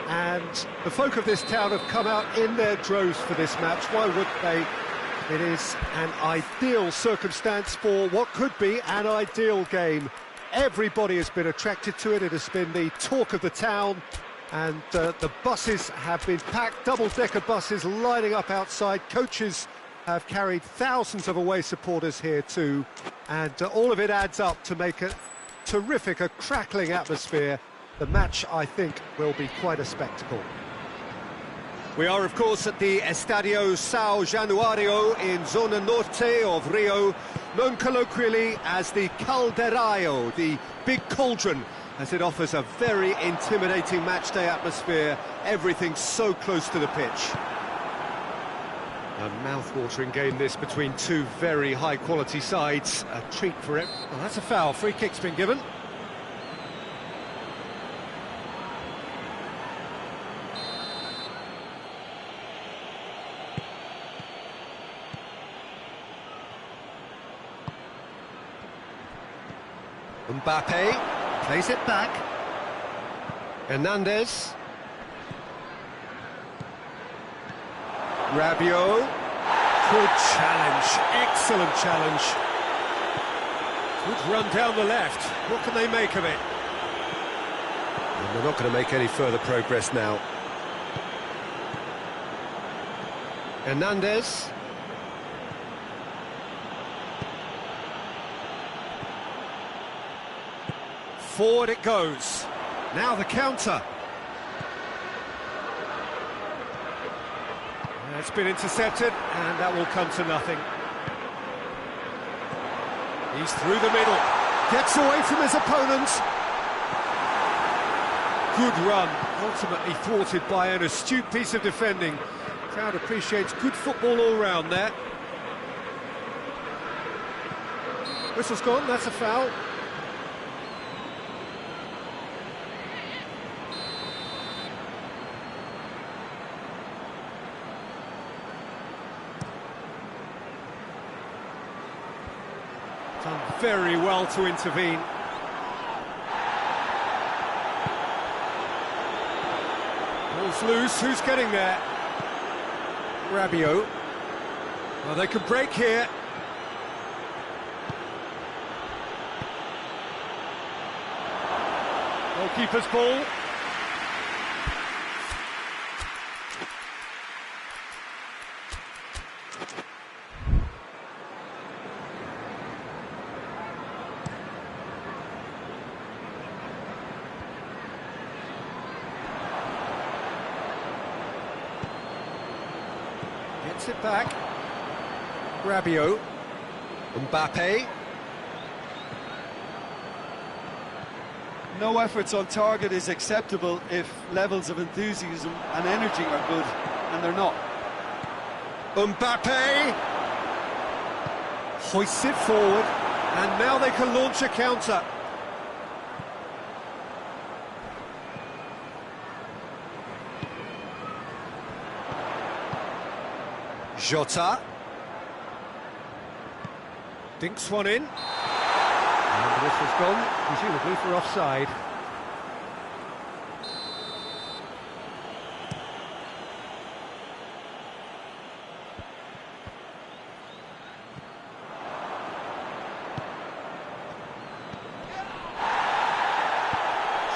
and the folk of this town have come out in their droves for this match. Why wouldn't they? It is an ideal circumstance for what could be an ideal game. Everybody has been attracted to it. It has been the talk of the town, and the buses have been packed, double-decker buses lining up outside. Coaches have carried thousands of away supporters here too, and all of it adds up to make a terrific, a crackling atmosphere. The match, I think, will be quite a spectacle. We are, of course, at the Estadio São Januário in Zona Norte of Rio, known colloquially as the Caldeirão, the big cauldron, as it offers a very intimidating matchday atmosphere. Everything's so close to the pitch. A mouth-watering game, this, between two very high-quality sides. A treat for it. Well, that's a foul. Free kick's been given. Mbappe plays it back. Hernandez. Rabiot. Good challenge, excellent challenge. Good run down the left. What can they make of it? And they're not going to make any further progress now. Hernandez. Forward it goes. Now the counter. It's been intercepted, and that will come to nothing. He's through the middle. Gets away from his opponent. Good run. Ultimately thwarted by an astute piece of defending. Crowd appreciates good football all round there. Whistle's gone, that's a foul. Done very well to intervene. Ball's loose, who's getting there? Rabiot. Well, they could break here. Goalkeeper's ball. Gets it back. Rabiot. Mbappe. No efforts on target is acceptable if levels of enthusiasm and energy are good, and they're not. Mbappe hoists it forward, and now they can launch a counter. Jota dinks one in, and this has gone, presumably for offside.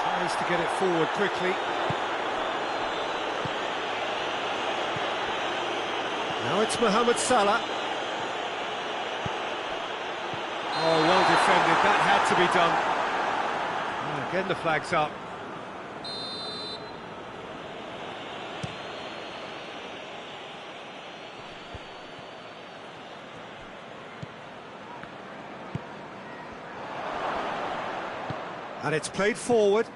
Tries to get it forward quickly. Now it's Mohamed Salah. Oh, well defended, that had to be done. Oh, again the flag's up. And it's played forward.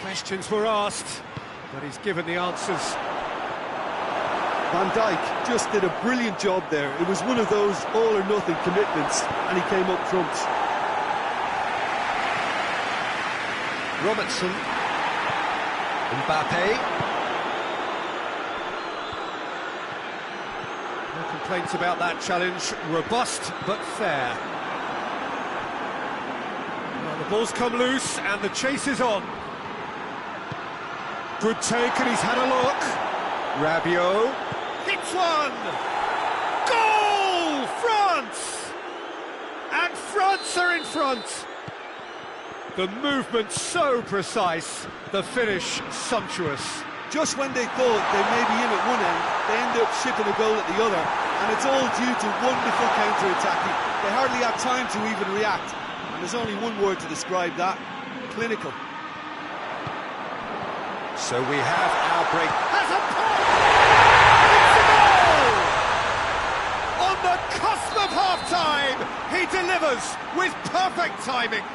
Questions were asked, but he's given the answers. Van Dijk just did a brilliant job there. It was one of those all-or-nothing commitments, and he came up trumps. Robertson. Mbappe. Broken complaints about that challenge. Robust, but fair. Well, the ball's come loose, and the chase is on. Good take, and he's had a look. Rabiot hits one! Goal! France! And France are in front! The movement so precise, the finish sumptuous. Just when they thought they may be in at one end, they end up shipping a goal at the other, and it's all due to wonderful counter-attacking. They hardly had time to even react, and there's only one word to describe that: clinical. So we have our break. Has a pop! It's a goal! On the cusp of half-time, he delivers with perfect timing.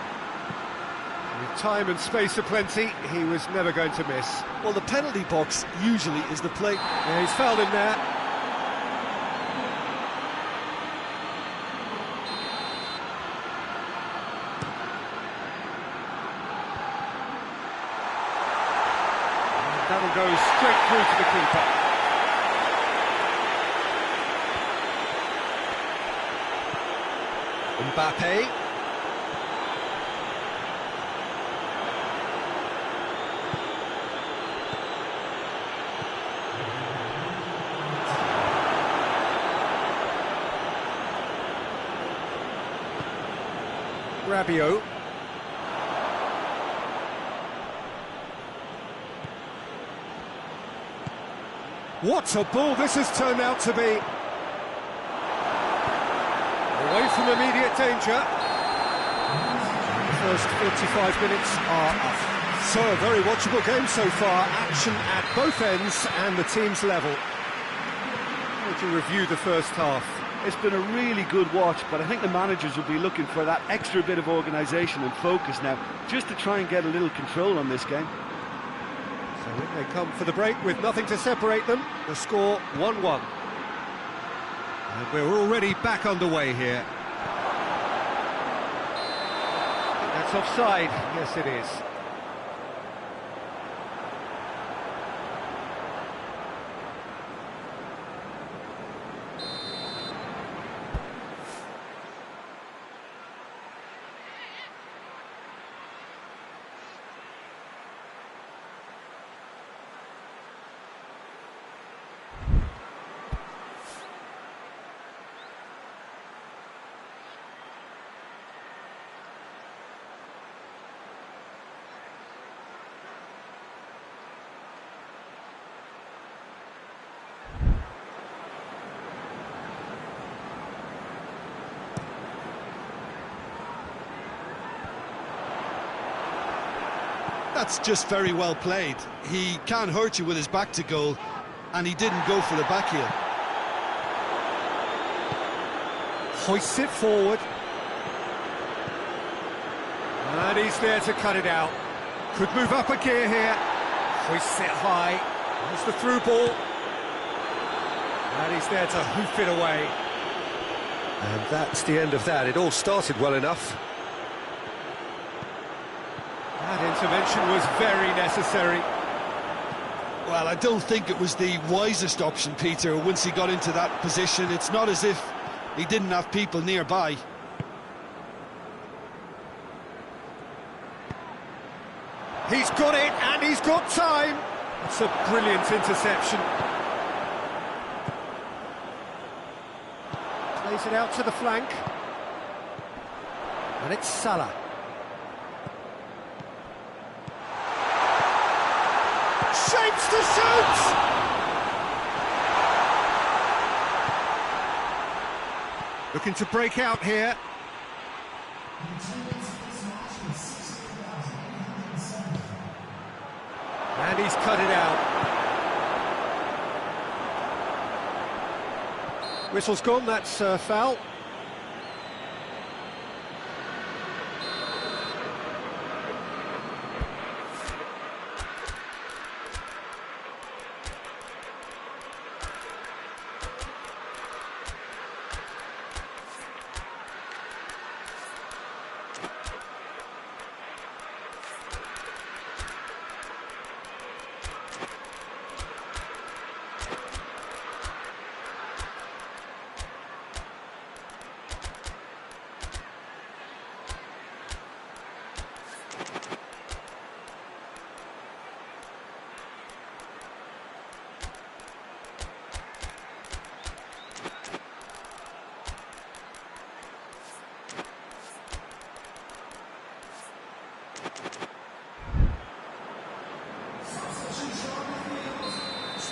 With time and space aplenty, he was never going to miss. Well, the penalty box usually is the play. Yeah, he's fouled him there. And that'll go straight through to the keeper. Mbappe. Rabiot. What a ball this has turned out to be. Away from immediate danger. The first 45 minutes are up. So a very watchable game so far. Action at both ends and the team's level. How would you review the first half? It's been a really good watch, but I think the managers will be looking for that extra bit of organisation and focus now, just to try and get a little control on this game. So in they come for the break with nothing to separate them. The score 1-1. And we're already back underway here. I think that's offside. Yes, it is. That's just very well played. He can't hurt you with his back to goal, and he didn't go for the back heel. Hoists it forward. And he's there to cut it out. Could move up a gear here. Hoists it high. There's the through ball. And he's there to hoof it away. And that's the end of that. It all started well enough. That intervention was very necessary. Well, I don't think it was the wisest option, Peter, once he got into that position. It's not as if he didn't have people nearby. He's got it, and he's got time. It's a brilliant interception. Plays it out to the flank. And it's Salah. Shapes to shoot! Looking to break out here. And he's cut it out. Whistle's gone, that's foul.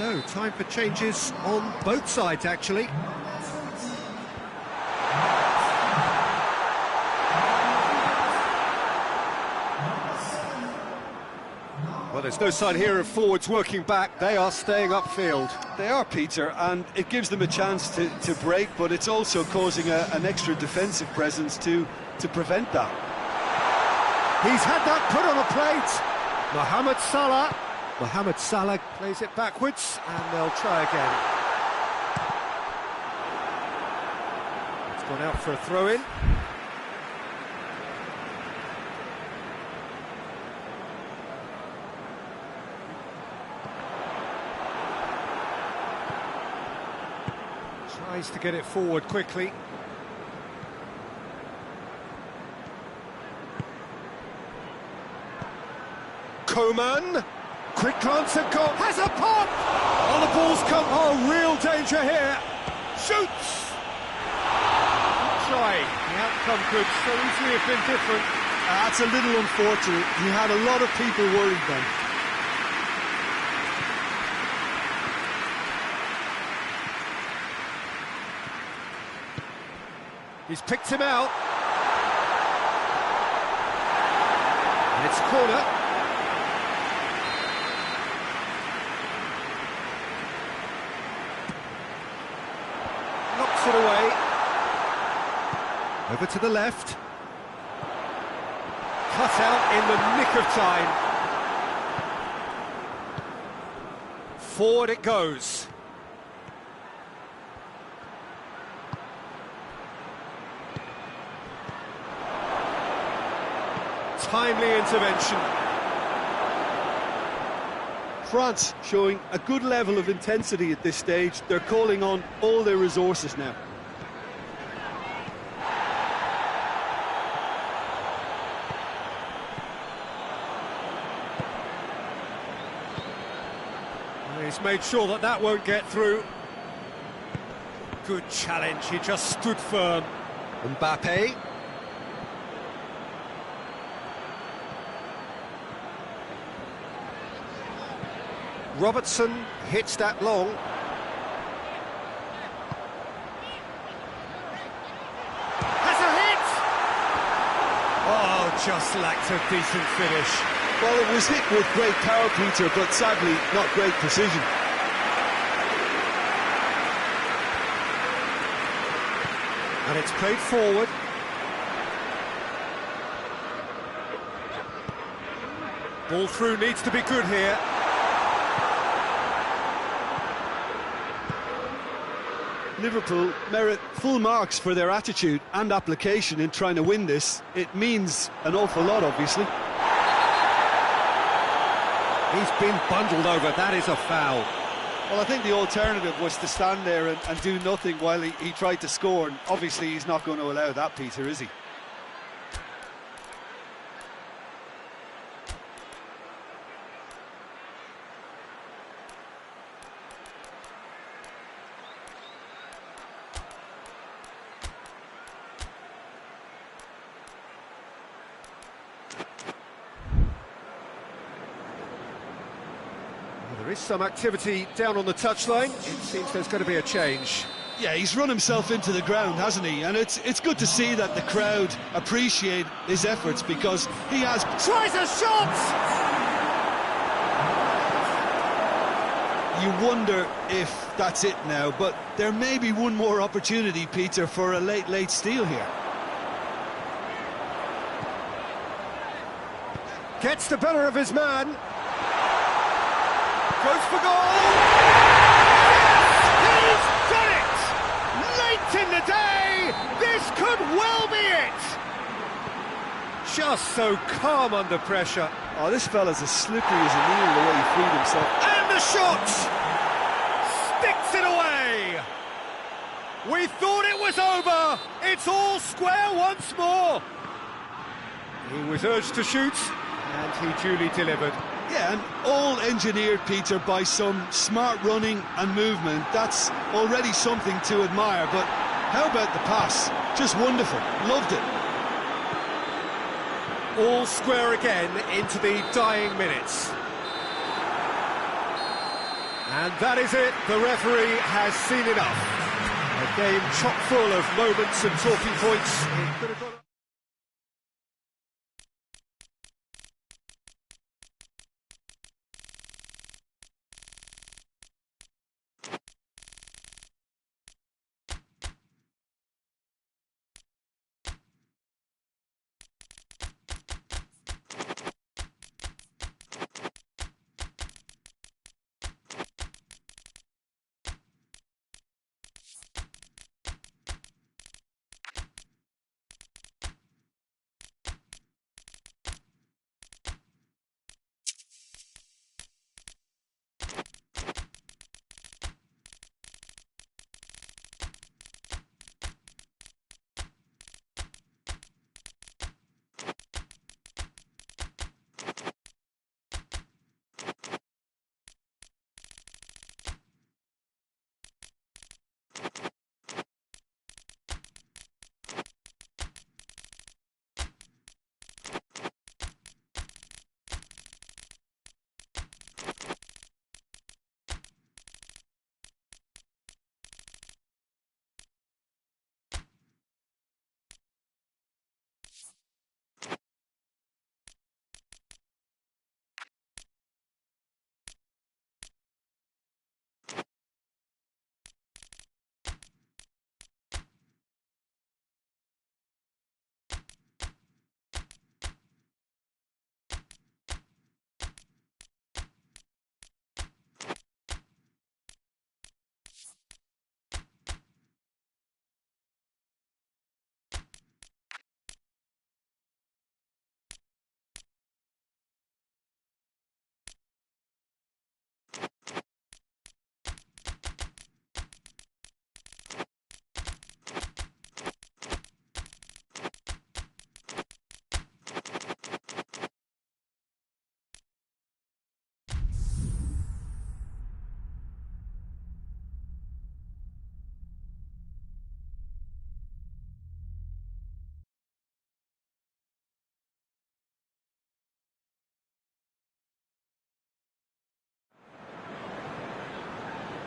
So, time for changes on both sides, actually. Well, there's no sign here of forwards working back. They are staying upfield. They are, Peter, and it gives them a chance to break, but it's also causing an extra defensive presence to prevent that. He's had that put on a plate. Mohamed Salah. Mohamed Salah plays it backwards, and they'll try again. It's gone out for a throw-in. Tries to get it forward quickly. Coman, quick glance at goal, has a pop! Oh, the ball's come, oh, real danger here. Shoots! Try, the outcome could so easily have been different. That's a little unfortunate. He had a lot of people worried then. He's picked him out. And it's a corner. Knocks it away. Over to the left. Cut out in the nick of time. Forward it goes. Timely intervention. France showing a good level of intensity at this stage. They're calling on all their resources now. He's made sure that that won't get through. Good challenge, he just stood firm. Mbappe. Robertson hits that long. Has a hit! Oh, just lacked a decent finish. Well, it was hit with great power, Peter, but sadly not great precision. And it's played forward. Ball through needs to be good here. Liverpool merit full marks for their attitude and application in trying to win this. It means an awful lot, obviously. He's been bundled over, that is a foul. Well, I think the alternative was to stand there and do nothing while he tried to score, and obviously he's not going to allow that, Peter, is he? There is some activity down on the touchline. It seems there's going to be a change. Yeah, he's run himself into the ground, hasn't he? And it's good to see that the crowd appreciate his efforts, because he has... Tries a shot! You wonder if that's it now, but there may be one more opportunity, Peter, for a late steal here. Gets the better of his man. Goes for goal! Yes! He's done it! Late in the day, this could well be it! Just so calm under pressure. Oh, this fella's as slippery as a needle the way he freed himself. And the shot! Sticks it away! We thought it was over! It's all square once more! He was urged to shoot, and he duly delivered. Yeah, and all engineered, Peter, by some smart running and movement. That's already something to admire, but how about the pass? Just wonderful, loved it. All square again into the dying minutes. And that is it, the referee has seen enough. A game chock full of moments and talking points. It could have gone...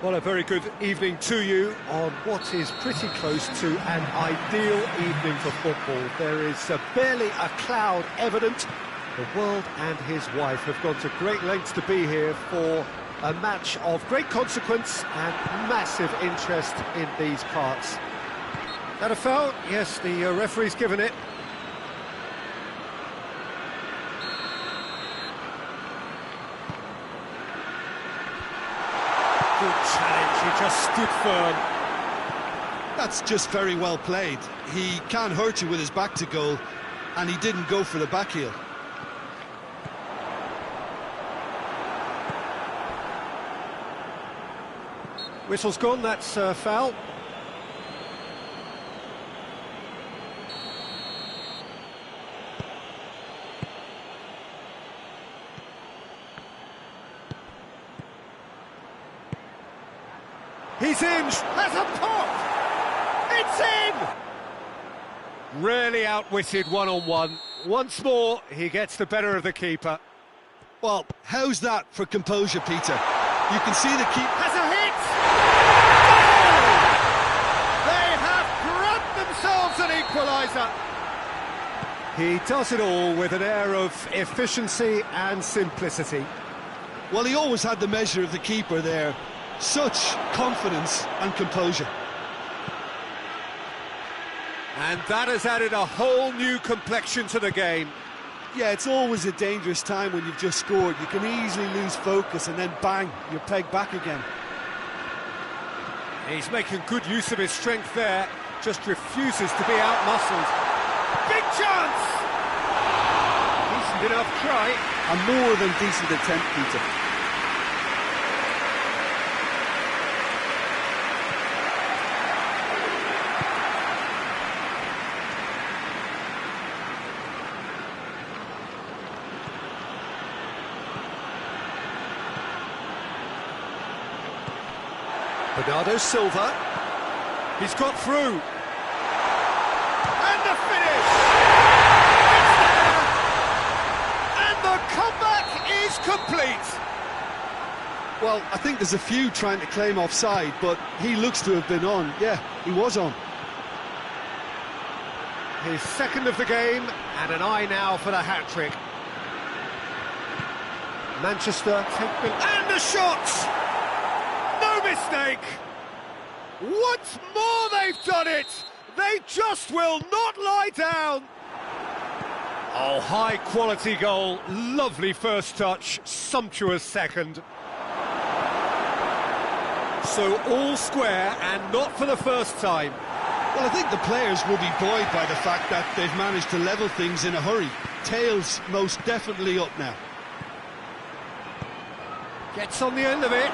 Well, a very good evening to you on what is pretty close to an ideal evening for football. There is barely a cloud evident. The world and his wife have gone to great lengths to be here for a match of great consequence and massive interest in these parts. That a foul? Yes, the referee's given it. Good challenge, he just stood firm. That's just very well played. He can't hurt you with his back to goal, and he didn't go for the back heel. Whistle's gone, that's foul. He's in! Has a pop! It's in! Really outwitted one-on-one. Once more, he gets the better of the keeper. Well, how's that for composure, Peter? You can see the keeper... Has a hit! They have grabbed themselves an equaliser! He does it all with an air of efficiency and simplicity. Well, he always had the measure of the keeper there. Such confidence and composure. And that has added a whole new complexion to the game. Yeah, it's always a dangerous time when you've just scored. You can easily lose focus and then bang, you're pegged back again. He's making good use of his strength there, just refuses to be out-muscled. Big chance! Decent enough try. A more than decent attempt, Peter. Bernardo Silva, he's got through, and the finish! It's there! And the comeback is complete! Well, I think there's a few trying to claim offside, but he looks to have been on. Yeah, he was on. His second of the game, and an eye now for the hat-trick. Manchester take the... And the shots! No mistake! Once more they've done it! They just will not lie down! Oh, high-quality goal, lovely first touch, sumptuous second. So all square, and not for the first time. Well, I think the players will be buoyed by the fact that they've managed to level things in a hurry. Tails most definitely up now. Gets on the end of it.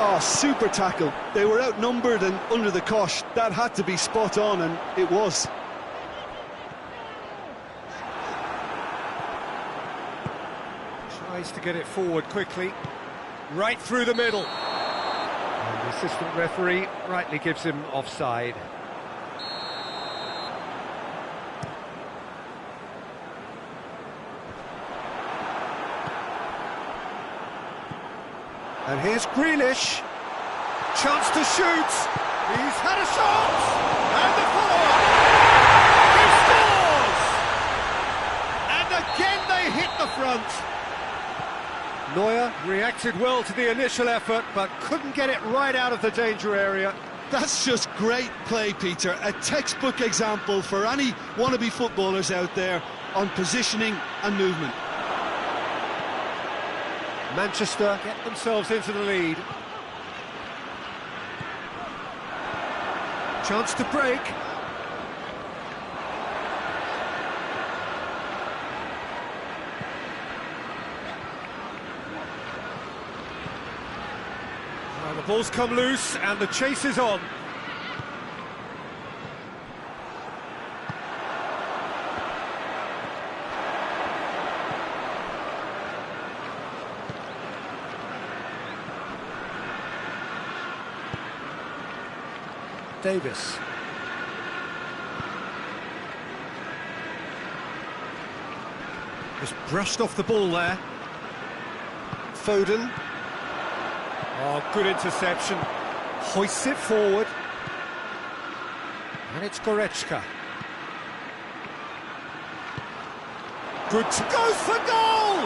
Oh, super tackle. They were outnumbered and under the cosh. That had to be spot on, and it was. Tries to get it forward quickly. Right through the middle. And the assistant referee rightly gives him offside. And here's Grealish. Chance to shoot. He's had a shot. And the follow-up. He scores! And again they hit the front. Neuer reacted well to the initial effort, but couldn't get it right out of the danger area. That's just great play, Peter. A textbook example for any wannabe footballers out there on positioning and movement. Manchester get themselves into the lead. Chance to break. Well, the ball's come loose and the chase is on. Davis. Just brushed off the ball there. Foden. Oh, good interception. Hoists it forward. And it's Goretzka. Good, goes for goal!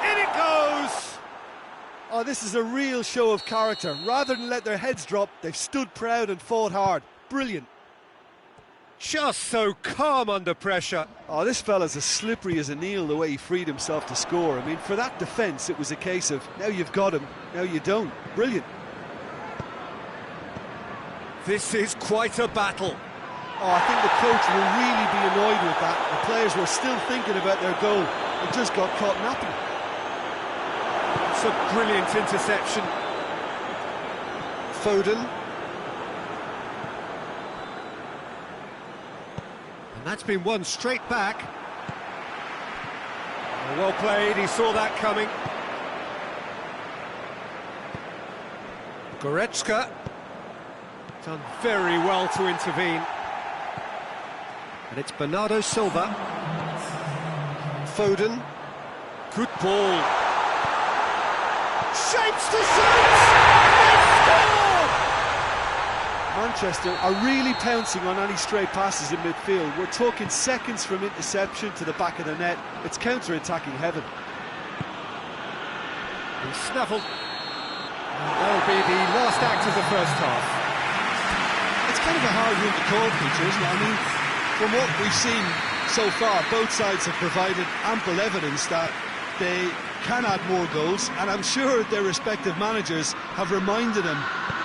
In it goes! Oh, this is a real show of character. Rather than let their heads drop, they've stood proud and fought hard. Brilliant. Just so calm under pressure. Oh, this fella's as slippery as an eel the way he freed himself to score. I mean, for that defence, it was a case of, now you've got him, now you don't. Brilliant. This is quite a battle. Oh, I think the coach will really be annoyed with that. The players were still thinking about their goal and just got caught napping. It's a brilliant interception. Foden. And that's been won straight back. Oh, well played, he saw that coming. Goretzka. Done very well to intervene. And it's Bernardo Silva. Foden. Good ball. Shapes to shoot! Manchester are really pouncing on any stray passes in midfield. We're talking seconds from interception to the back of the net. It's counter-attacking heaven. He's snaffled. And that'll be the last act of the first half. It's kind of a hard one to call, Peter, isn't it? I mean, from what we've seen so far, both sides have provided ample evidence that they can add more goals, and I'm sure their respective managers have reminded them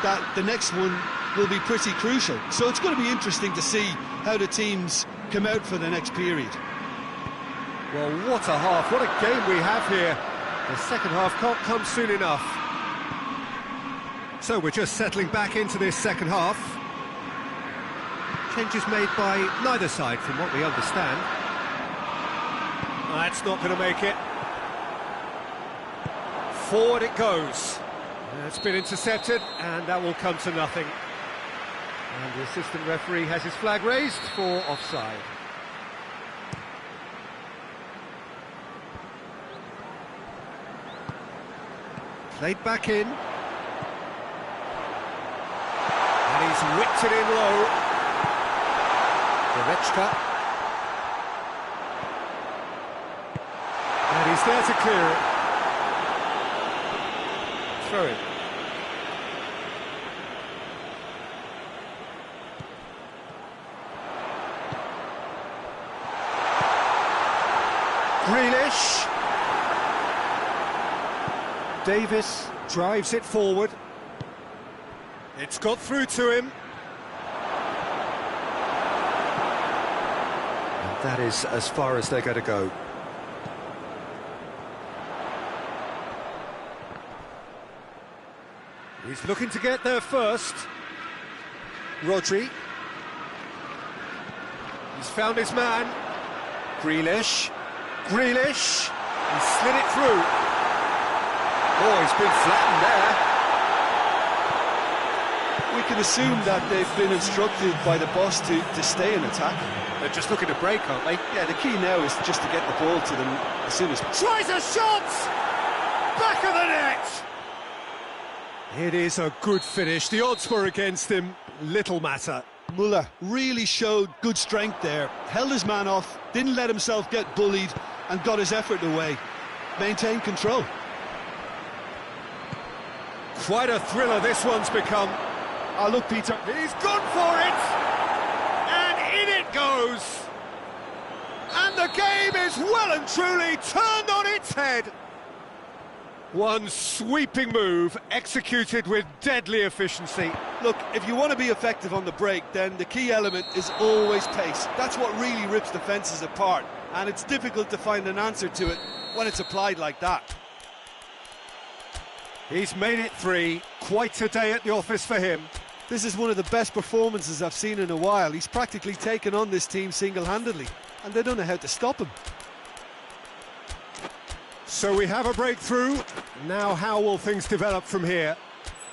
that the next one will be pretty crucial. So it's going to be interesting to see how the teams come out for the next period. Well, what a half, what a game we have here. The second half can't come soon enough. So we're just settling back into this second half. Changes made by neither side, from what we understand. That's not going to make it. Forward it goes. It's been intercepted, and that will come to nothing. And the assistant referee has his flag raised for offside. Played back in. And he's whipped it in low. Goretzka. And he's there to clear it. Throw it. Grealish. Davis drives it forward. It's got through to him. And that is as far as they're going to go. He's looking to get there first. Rodri. He's found his man. Grealish. Grealish. He slid it through. Oh, he's been flattened there. We can assume that they've been instructed by the boss to stay in attack. They're just looking to break, aren't they? Yeah, the key now is just to get the ball to them as soon as possible. Tries a shot! Back of the net! It is a good finish. The odds were against him. Little matter. Muller really showed good strength there. Held his man off, didn't let himself get bullied, and got his effort away. Maintained control. Quite a thriller this one's become. Oh, look, Peter. He's gone for it! And in it goes! And the game is well and truly turned on its head. One sweeping move, executed with deadly efficiency. Look, if you want to be effective on the break, then the key element is always pace. That's what really rips defences apart, and it's difficult to find an answer to it when it's applied like that. He's made it 3. Quite a day at the office for him. This is one of the best performances I've seen in a while. He's practically taken on this team single-handedly, and they don't know how to stop him. So we have a breakthrough. Now how will things develop from here?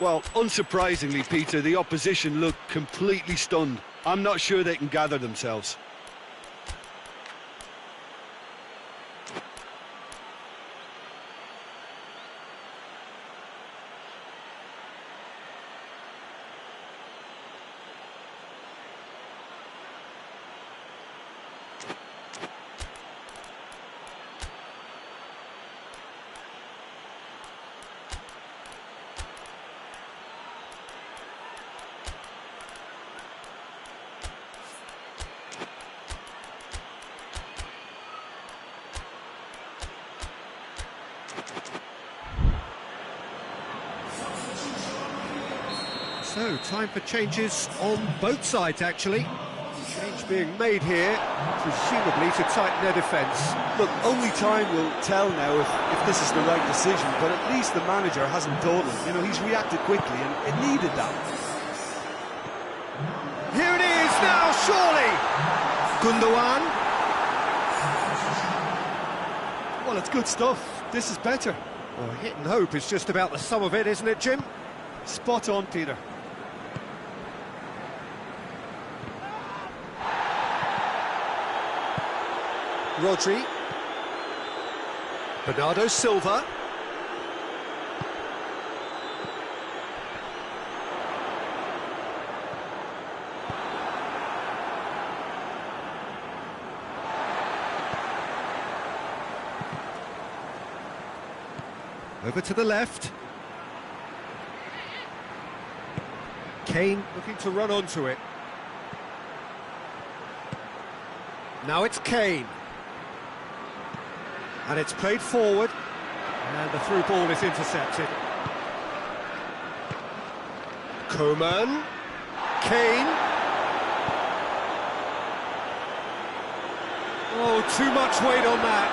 Well, unsurprisingly, Peter, the opposition look completely stunned. I'm not sure they can gather themselves. So, time for changes on both sides, actually. Change being made here, presumably to tighten their defence. Look, only time will tell now if this is the right decision, but at least the manager hasn't dawdled. You know, he's reacted quickly, and it needed that. Here it is now, surely! Gundogan. Well, it's good stuff. This is better. Well, hit and hope is just about the sum of it, isn't it, Jim? Spot on, Peter. Rodri. Bernardo Silva. Over to the left. Kane looking to run onto it. Now it's Kane. And it's played forward. And the through ball is intercepted. Coman. Kane. Oh, too much weight on that.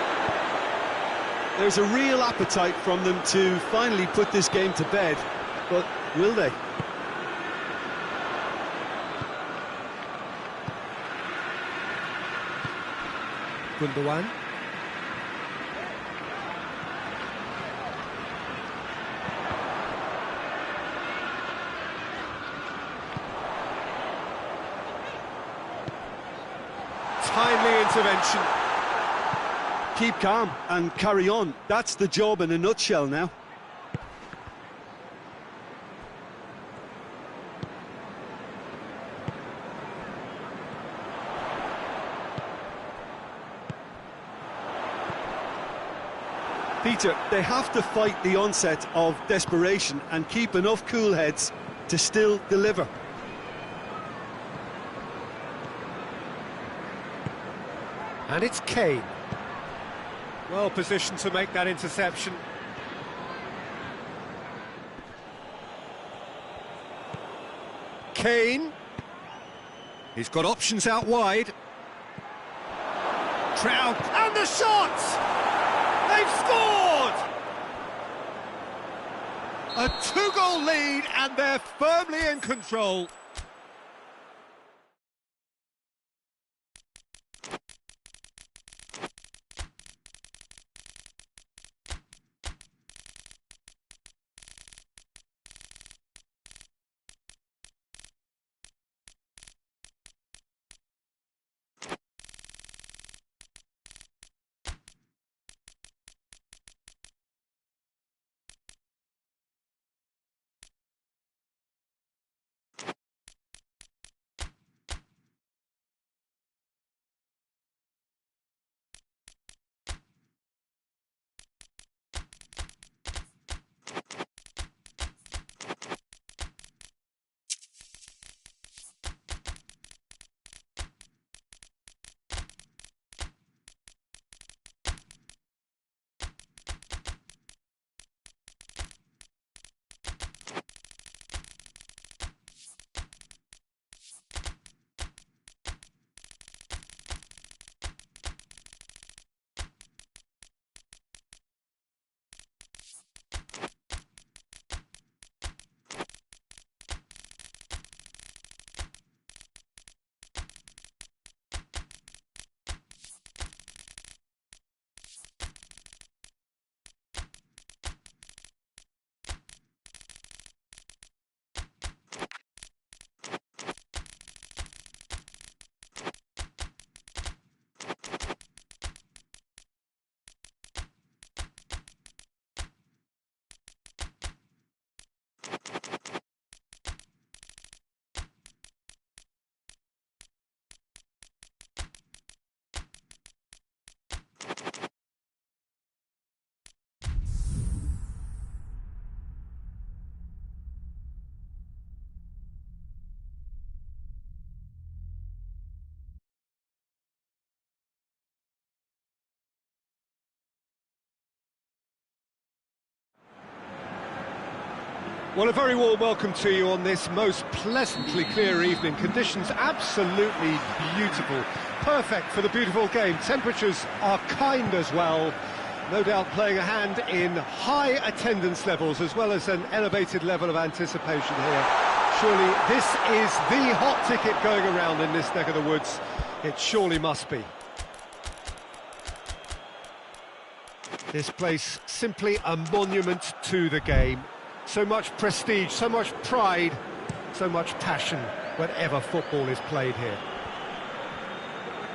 There's a real appetite from them to finally put this game to bed, but will they? Gundogan. Timely intervention. Keep calm and carry on. That's the job in a nutshell now. Peter, they have to fight the onset of desperation and keep enough cool heads to still deliver. And it's Kane. Well positioned to make that interception. Kane. He's got options out wide. Trout, and the shot! They've scored! A 2-goal lead, and they're firmly in control. Well, a very warm welcome to you on this most pleasantly clear evening. Conditions absolutely beautiful. Perfect for the beautiful game. Temperatures are kind as well. No doubt playing a hand in high attendance levels as well as an elevated level of anticipation here. Surely this is the hot ticket going around in this neck of the woods. It surely must be. This place simply a monument to the game. So much prestige, so much pride, so much passion whenever football is played here.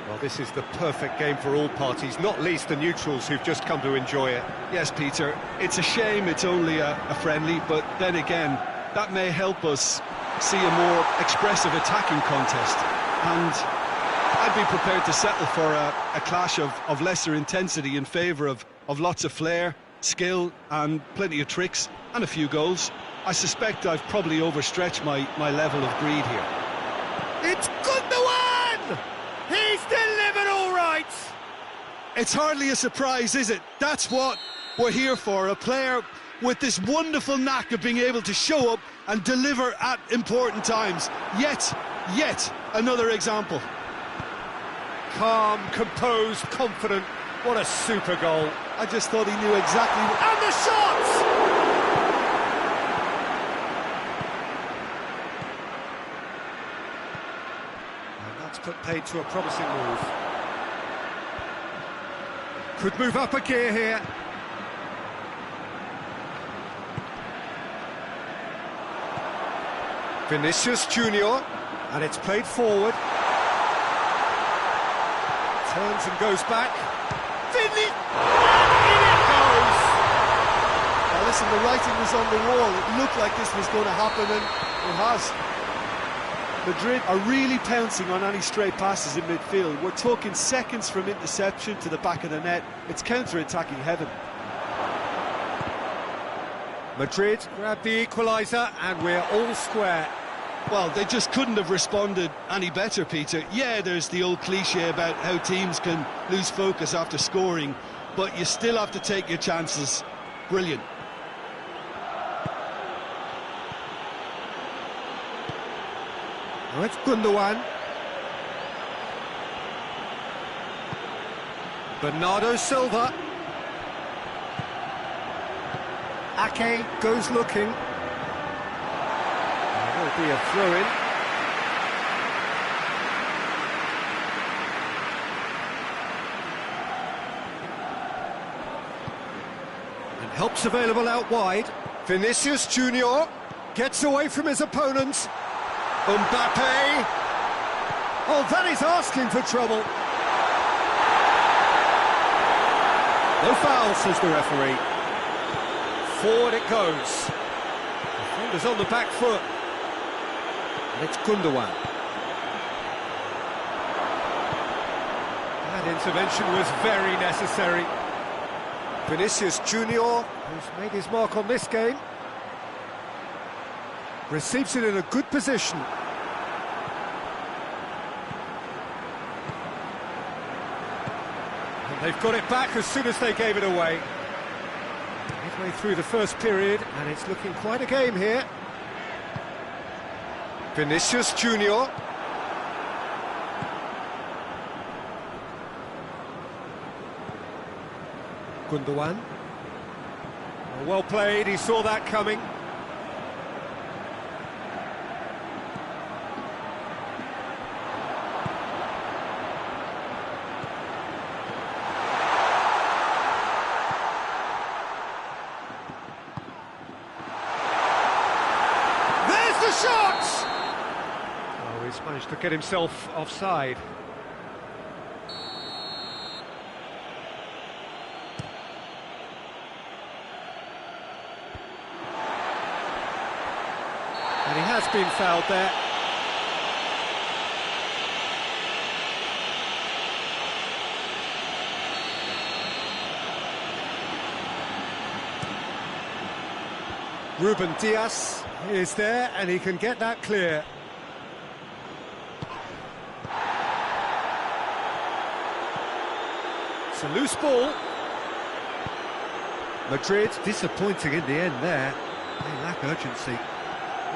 Well, this is the perfect game for all parties, not least the neutrals who've just come to enjoy it. Yes, Peter, it's a shame it's only a friendly, but then again, that may help us see a more expressive attacking contest. And I'd be prepared to settle for a clash of lesser intensity in favour of lots of flair, skill and plenty of tricks and a few goals. I suspect I've probably overstretched my level of greed here. It's Gundogan! He's delivered all right! It's hardly a surprise, is it? That's what we're here for, a player with this wonderful knack of being able to show up and deliver at important times. Yet another example. Calm, composed, confident. What a super goal. I just thought he knew exactly... And the shot! And that's put paid to a promising move. Could move up a gear here. Vinicius Junior, and it's played forward. Turns and goes back. Finley, and in it goes! Now listen, the writing was on the wall. It looked like this was going to happen, and it has. Madrid are really pouncing on any stray passes in midfield. We're talking seconds from interception to the back of the net. It's counter-attacking heaven. Madrid grab the equaliser, and we're all square. Well, they just couldn't have responded any better, Peter. Yeah, there's the old cliche about how teams can lose focus after scoring, but you still have to take your chances. Brilliant. Now it's Gundogan. Bernardo Silva. Ake goes looking. There will be a throw-in. And help's available out wide. Vinicius Junior gets away from his opponent. Mbappe. Oh, that is asking for trouble. No foul, says the referee. Forward it goes. Defender's on the back foot. And it's Gundogan. That intervention was very necessary. Vinicius Junior, who's made his mark on this game, receives it in a good position. And they've got it back as soon as they gave it away. Midway through the first period, and it's looking quite a game here. Vinicius Junior. Gundogan. Well played, he saw that coming. Shot! Oh, he's managed to get himself offside. And he has been fouled there. Ruben Dias is there, and he can get that clear. It's a loose ball. Madrid disappointing in the end there. They lack urgency.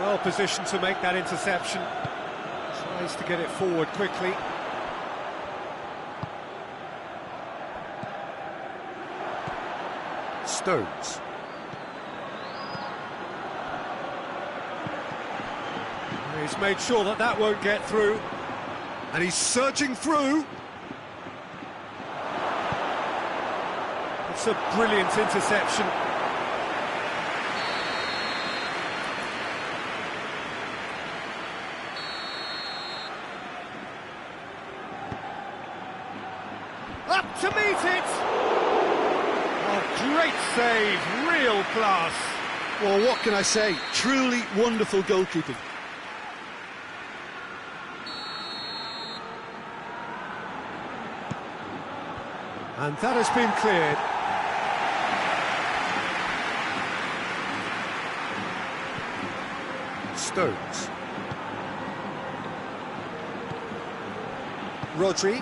Well positioned to make that interception. Tries to get it forward quickly. Stones. He's made sure that that won't get through. And he's surging through. It's a brilliant interception. Up to meet it! Oh, great save, real class. Well, what can I say? Truly wonderful goalkeeping. And that has been cleared. Stones. Rodri.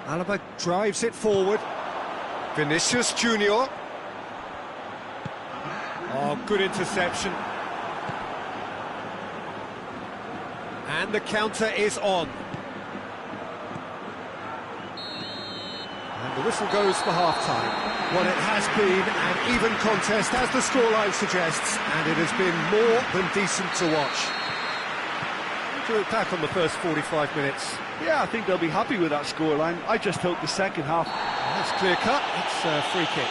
Alaba drives it forward. Vinicius Junior. Oh, good interception. And the counter is on. And the whistle goes for half-time. Well, it has been an even contest, as the scoreline suggests, and it has been more than decent to watch. How do you look back on the first 45 minutes? Yeah, I think they'll be happy with that scoreline. I just hope the second half... That's clear-cut. It's a free kick.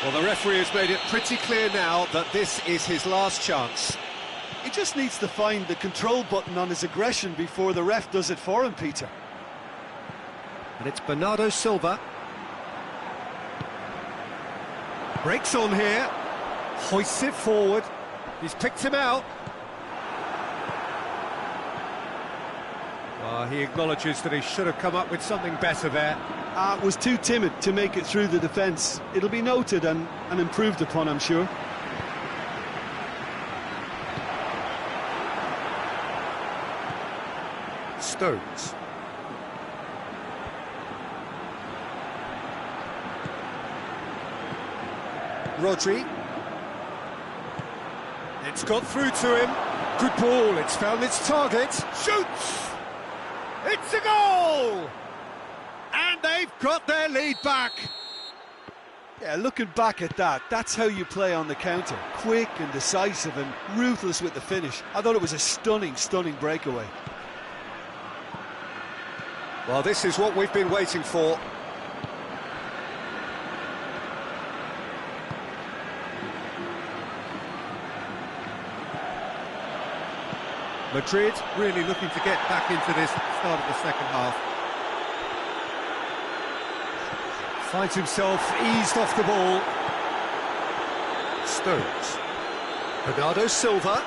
Well, the referee has made it pretty clear now that this is his last chance. He just needs to find the control button on his aggression before the ref does it for him, Peter. And it's Bernardo Silva. Breaks on here. Hoists it forward. He's picked him out. He acknowledges that he should have come up with something better there. Was too timid to make it through the defence. It'll be noted and improved upon, I'm sure. Stones. Rodri. It's got through to him. Good ball, it's found its target. Shoots! It's a goal! And they've got their lead back. Yeah, looking back at that, that's how you play on the counter. Quick and decisive and ruthless with the finish. I thought it was a stunning, stunning breakaway. Well, this is what we've been waiting for. Madrid really looking to get back into this start of the second half. Finds himself eased off the ball. Stones. Bernardo Silva.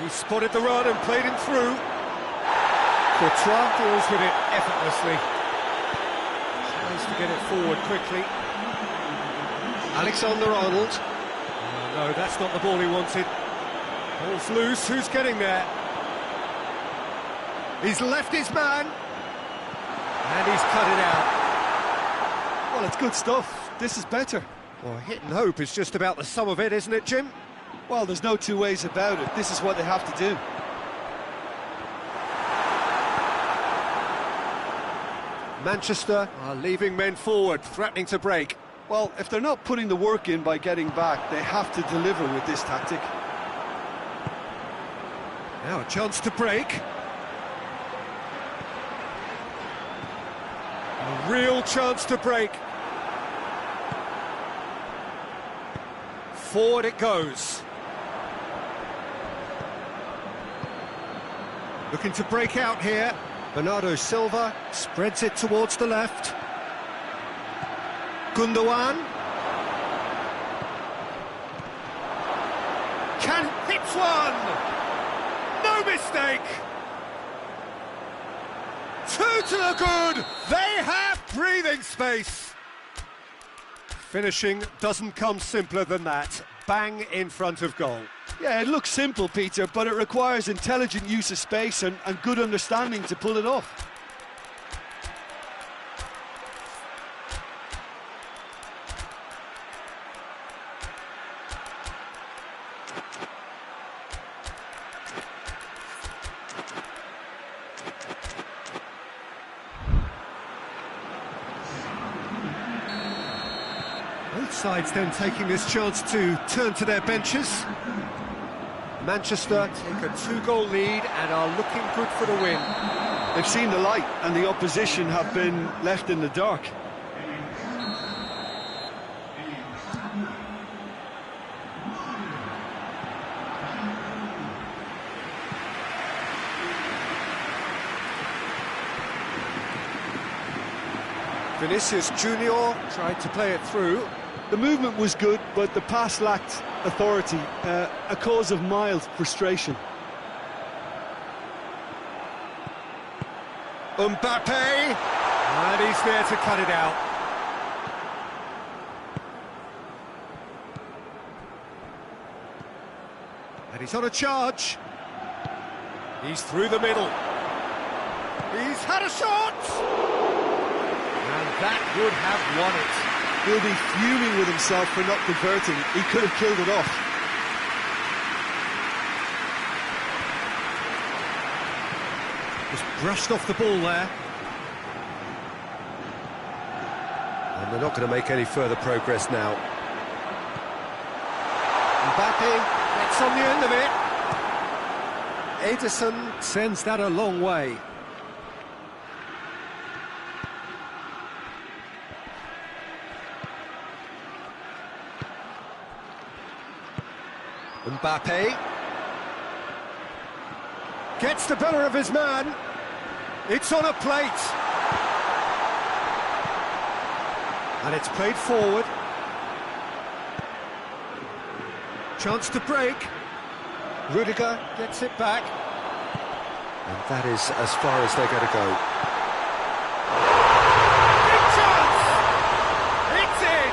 He spotted the run and played him through. Courtois deals with it effortlessly. Tries to get it forward quickly. Alexander-Arnold. No, that's not the ball he wanted. Ball's loose, who's getting there? He's left his man. And he's cut it out. Well, it's good stuff. This is better. Well, hit and hope is just about the sum of it, isn't it, Jim? Well, there's no two ways about it. This is what they have to do. Manchester are leaving men forward, threatening to break. Well, if they're not putting the work in by getting back, they have to deliver with this tactic. Now a chance to break. A real chance to break. Forward it goes. Looking to break out here. Bernardo Silva spreads it towards the left. Gundogan. Hits one! No mistake! Two to the good! They have breathing space! Finishing doesn't come simpler than that. Bang in front of goal. Yeah, it looks simple, Peter, but it requires intelligent use of space and good understanding to pull it off. Both sides then taking this chance to turn to their benches. Manchester take a 2-goal lead and are looking good for the win. They've seen the light and the opposition have been left in the dark. Vinicius Junior tried to play it through. The movement was good, but the pass lacked authority, a cause of mild frustration. Mbappe, and he's there to cut it out. And he's on a charge. He's through the middle. He's had a shot! And that would have won it. He'll be fuming with himself for not converting. He could have killed it off. Just brushed off the ball there. And they're not going to make any further progress now. Mbappe gets on the end of it. Ederson sends that a long way. Mbappe gets the better of his man. It's on a plate. And it's played forward. Chance to break. Rudiger gets it back. And that is as far as they're going to go. Big chance! It's in!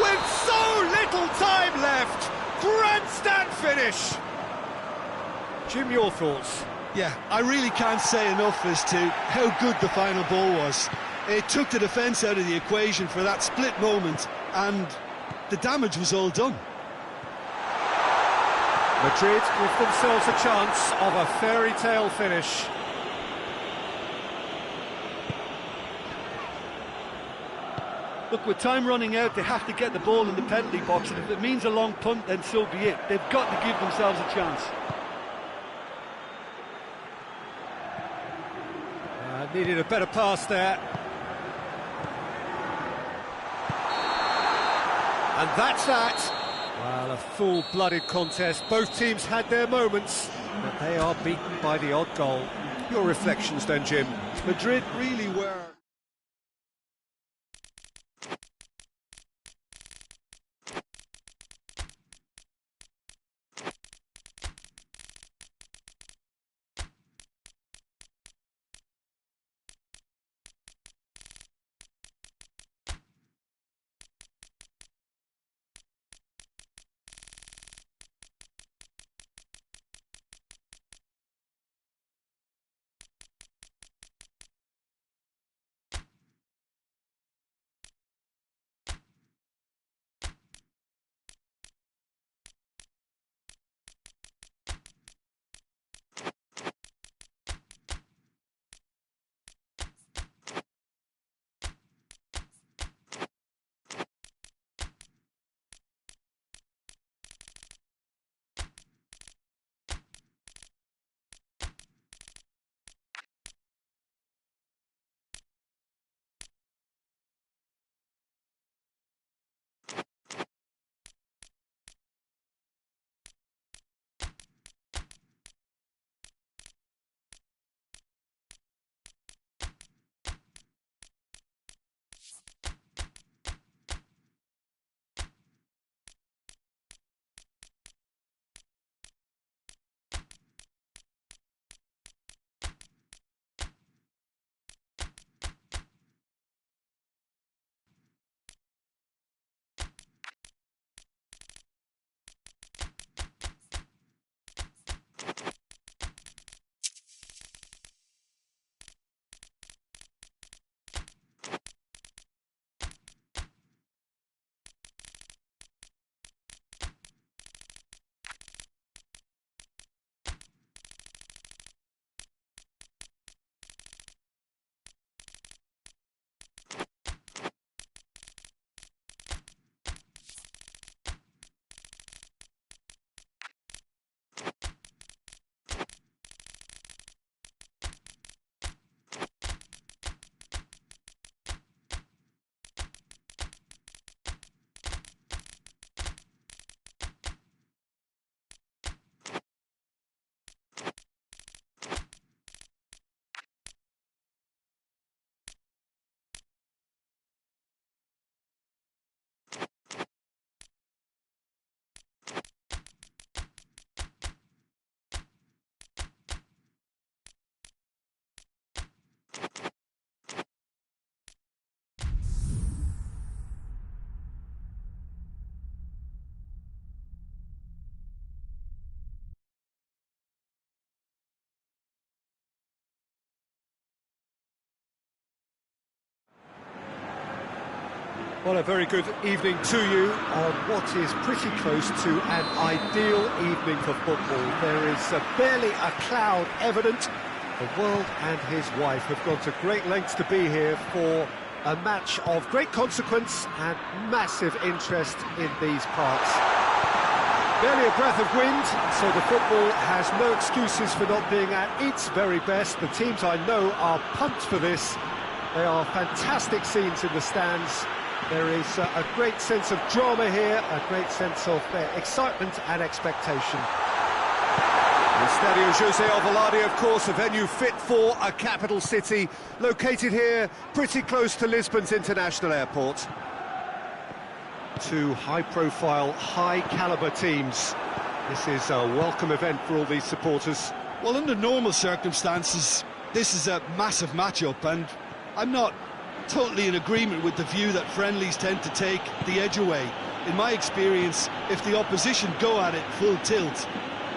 With so little time left! Grandstand finish! Jim, your thoughts? Yeah, I really can't say enough as to how good the final ball was. It took the defence out of the equation for that split moment, and the damage was all done. Madrid give themselves a chance of a fairy tale finish. Look, with time running out, they have to get the ball in the penalty box, and if it means a long punt, then so be it. They've got to give themselves a chance. Needed a better pass there. And that's that. Well, a full-blooded contest. Both teams had their moments, but they are beaten by the odd goal. Your reflections then, Jim? Madrid really were... Well, a very good evening to you on what is pretty close to an ideal evening for football. There is barely a cloud evident. The world and his wife have gone to great lengths to be here for a match of great consequence and massive interest in these parts. Barely a breath of wind, so the football has no excuses for not being at its very best. The teams I know are pumped for this. They are fantastic scenes in the stands. There is a great sense of drama here, a great sense of excitement and expectation. The Estadio José Alvalade, of course, a venue fit for a capital city, located here pretty close to Lisbon's international airport. Two high-profile, high-caliber teams. This is a welcome event for all these supporters. Well, under normal circumstances, this is a massive matchup, and I'm not totally in agreement with the view that friendlies tend to take the edge away. In my experience, if the opposition go at it full tilt,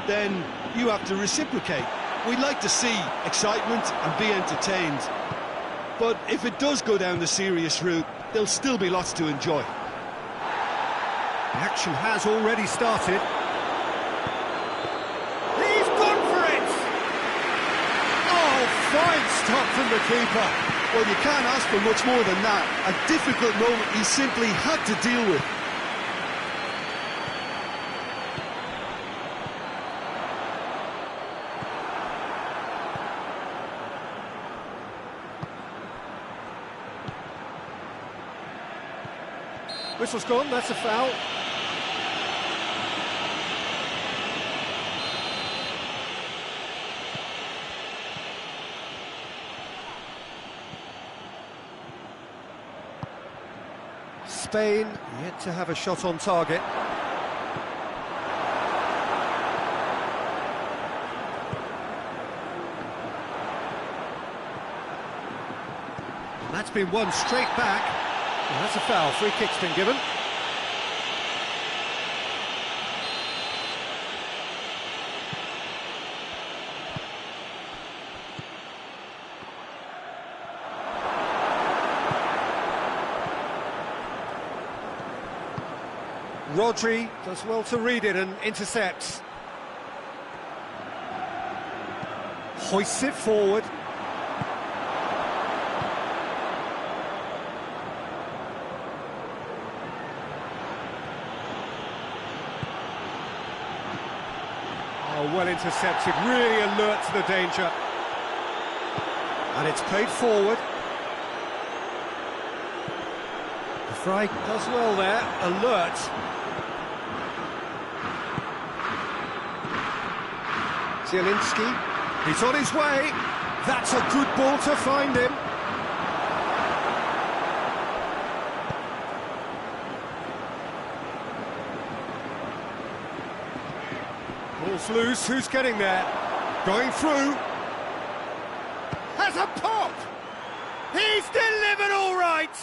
then you have to reciprocate. We'd like to see excitement and be entertained, but if it does go down the serious route, there'll still be lots to enjoy. The action has already started. He's gone for it! Oh, fine stop from the keeper. Well, you can't ask for much more than that. A difficult moment he simply had to deal with. Whistle's gone, that's a foul. Spain yet to have a shot on target. And that's been won straight back. Well, that's a foul. Free kick's been given. Rodri does well to read it and intercepts. Hoists it forward. Oh, well intercepted, really alert to the danger. And it's played forward. The Fry does well there, alert. Zielinski, he's on his way. That's a good ball to find him. Ball's loose, who's getting there? Going through. Has a pop! He's delivered all right!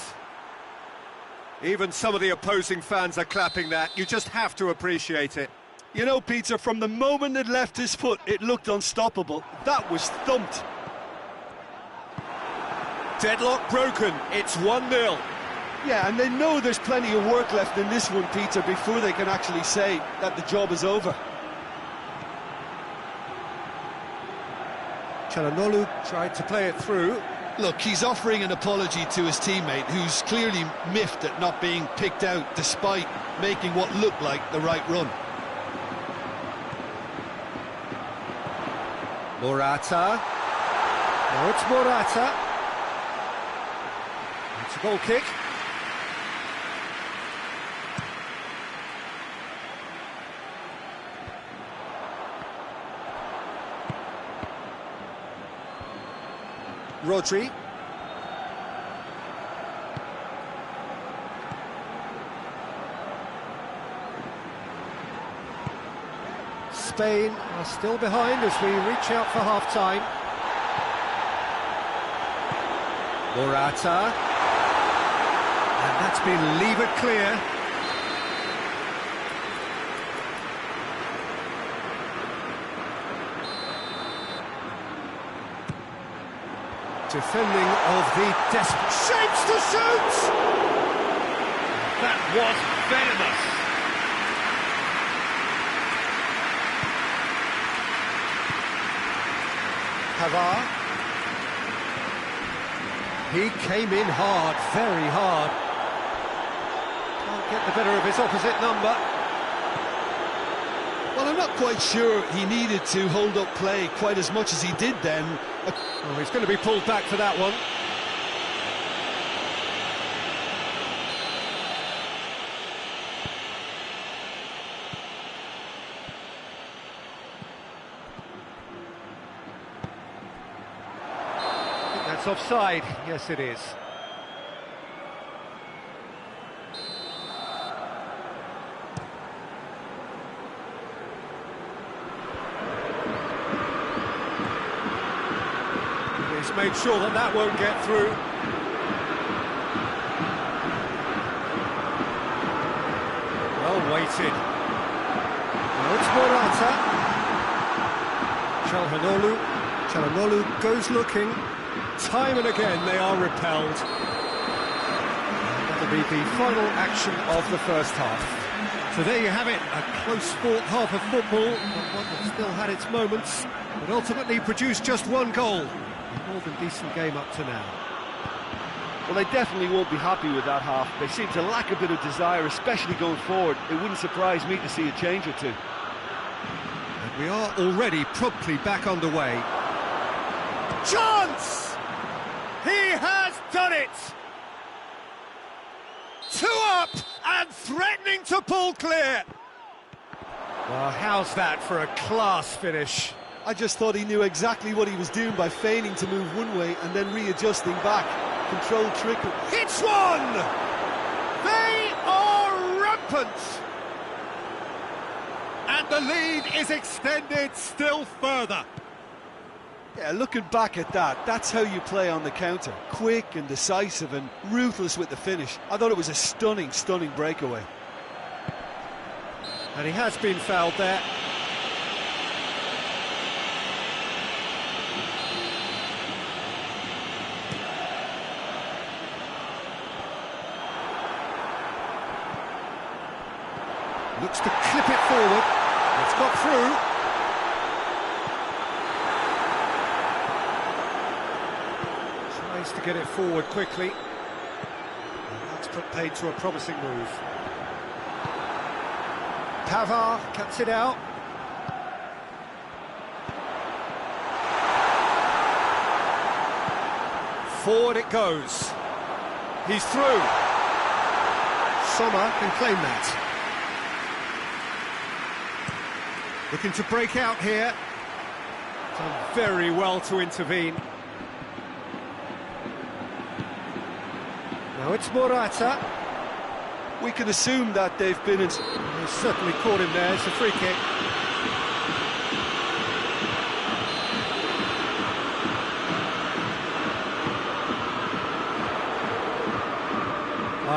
Even some of the opposing fans are clapping that. You just have to appreciate it. You know, Peter, from the moment it left his foot, it looked unstoppable. That was thumped. Deadlock broken, it's 1-0. Yeah, and they know there's plenty of work left in this one, Peter, before they can actually say that the job is over. Çalhanoğlu tried to play it through. Look, he's offering an apology to his teammate, who's clearly miffed at not being picked out despite making what looked like the right run. Morata. Now it's Morata. It's a goal kick. Rodri. Spain are still behind as we reach out for half-time. Morata. And that's been levered clear. Defending of the desperate shapes to shoot! That was venomous. Pavard. He came in hard, very hard. Can't get the better of his opposite number. Well, I'm not quite sure he needed to hold up play quite as much as he did then. Oh, he's going to be pulled back for that one. I think that's offside. Yes, it is. He's made sure that that won't get through. Well weighted. Now it's Morata. Çalhanoğlu goes looking. Time and again they are repelled. That'll be the final action of the first half. So there you have it, a close-fought half of football, but one that still had its moments, but ultimately produced just one goal. A more than decent game up to now. Well, they definitely won't be happy with that half. They seem to lack a bit of desire, especially going forward. It wouldn't surprise me to see a change or two. And we are already promptly back underway. Chance! He has done it! 2 up and threatening to pull clear. Well, how's that for a class finish? I just thought he knew exactly what he was doing by feigning to move one way and then readjusting back. Controlled trick. It's one! They are rampant! And the lead is extended still further. Yeah, looking back at that, that's how you play on the counter. Quick and decisive and ruthless with the finish. I thought it was a stunning, stunning breakaway. And he has been fouled there. Looks to clip it forward. It's got through. Tries to get it forward quickly. And that's put paid to a promising move. Pavard cuts it out. Forward it goes. He's through. Sommer can claim that. Looking to break out here. Done very well to intervene. Now it's Morata. We can assume that they've been in... He's certainly caught him there. It's a free kick.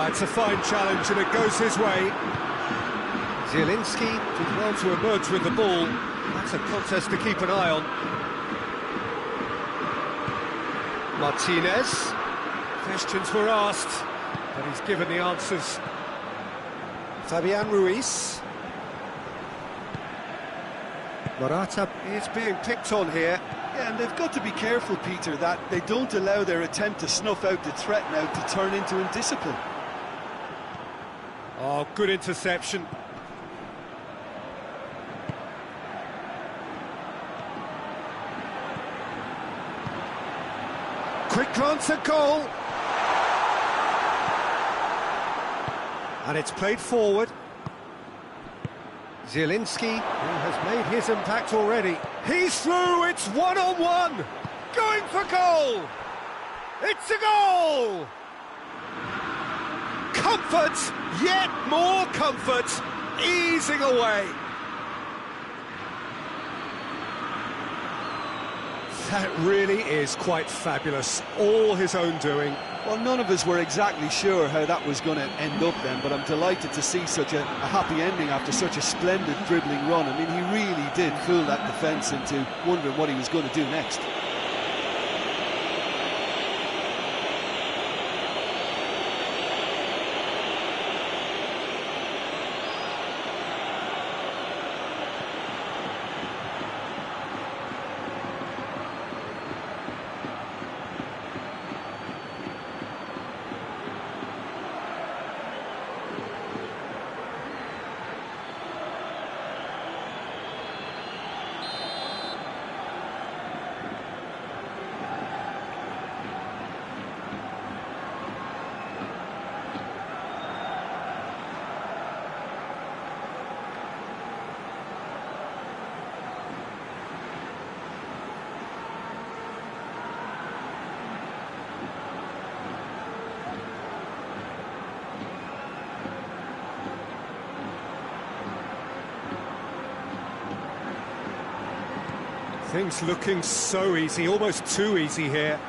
It's a fine challenge and it goes his way. Zielinski did well to emerge with the ball. That's a contest to keep an eye on. Martinez. Questions were asked, but he's given the answers. Fabian Ruiz. Morata is being picked on here. Yeah, and they've got to be careful, Peter, that they don't allow their attempt to snuff out the threat now to turn into indiscipline. Oh, good interception. Quick glance at goal. And it's played forward. Zielinski, who has made his impact already. He's through, it's one-on-one. Going for goal. It's a goal. Comfort, yet more comfort, easing away. That really is quite fabulous, all his own doing. Well, none of us were exactly sure how that was going to end up then, but I'm delighted to see such a happy ending after such a splendid dribbling run. I mean, he really did fool that defence into wondering what he was going to do next. Things looking so easy, almost too easy here.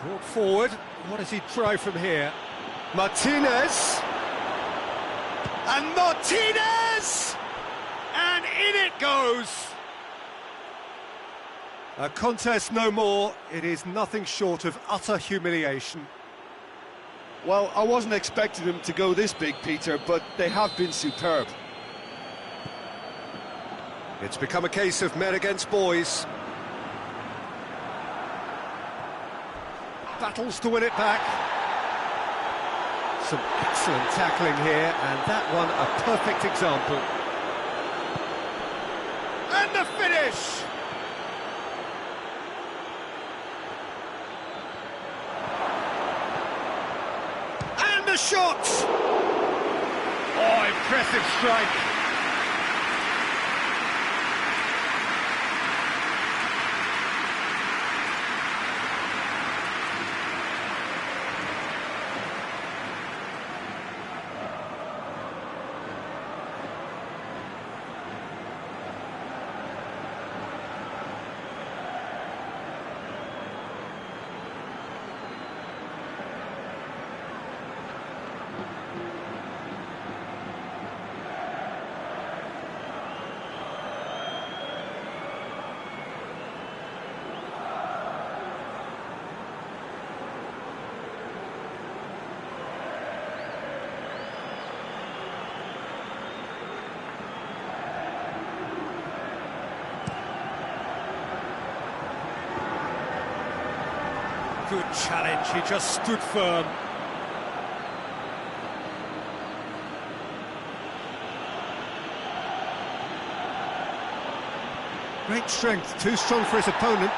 Brought forward, what does he try from here? Martinez! And Martinez! And in it goes! A contest no more, it is nothing short of utter humiliation. Well, I wasn't expecting them to go this big, Peter, but they have been superb. It's become a case of men against boys. Battles to win it back. Some excellent tackling here, and that one a perfect example. And the finish! And the shot! Oh, impressive strike. Good challenge, he just stood firm. Great strength, too strong for his opponent.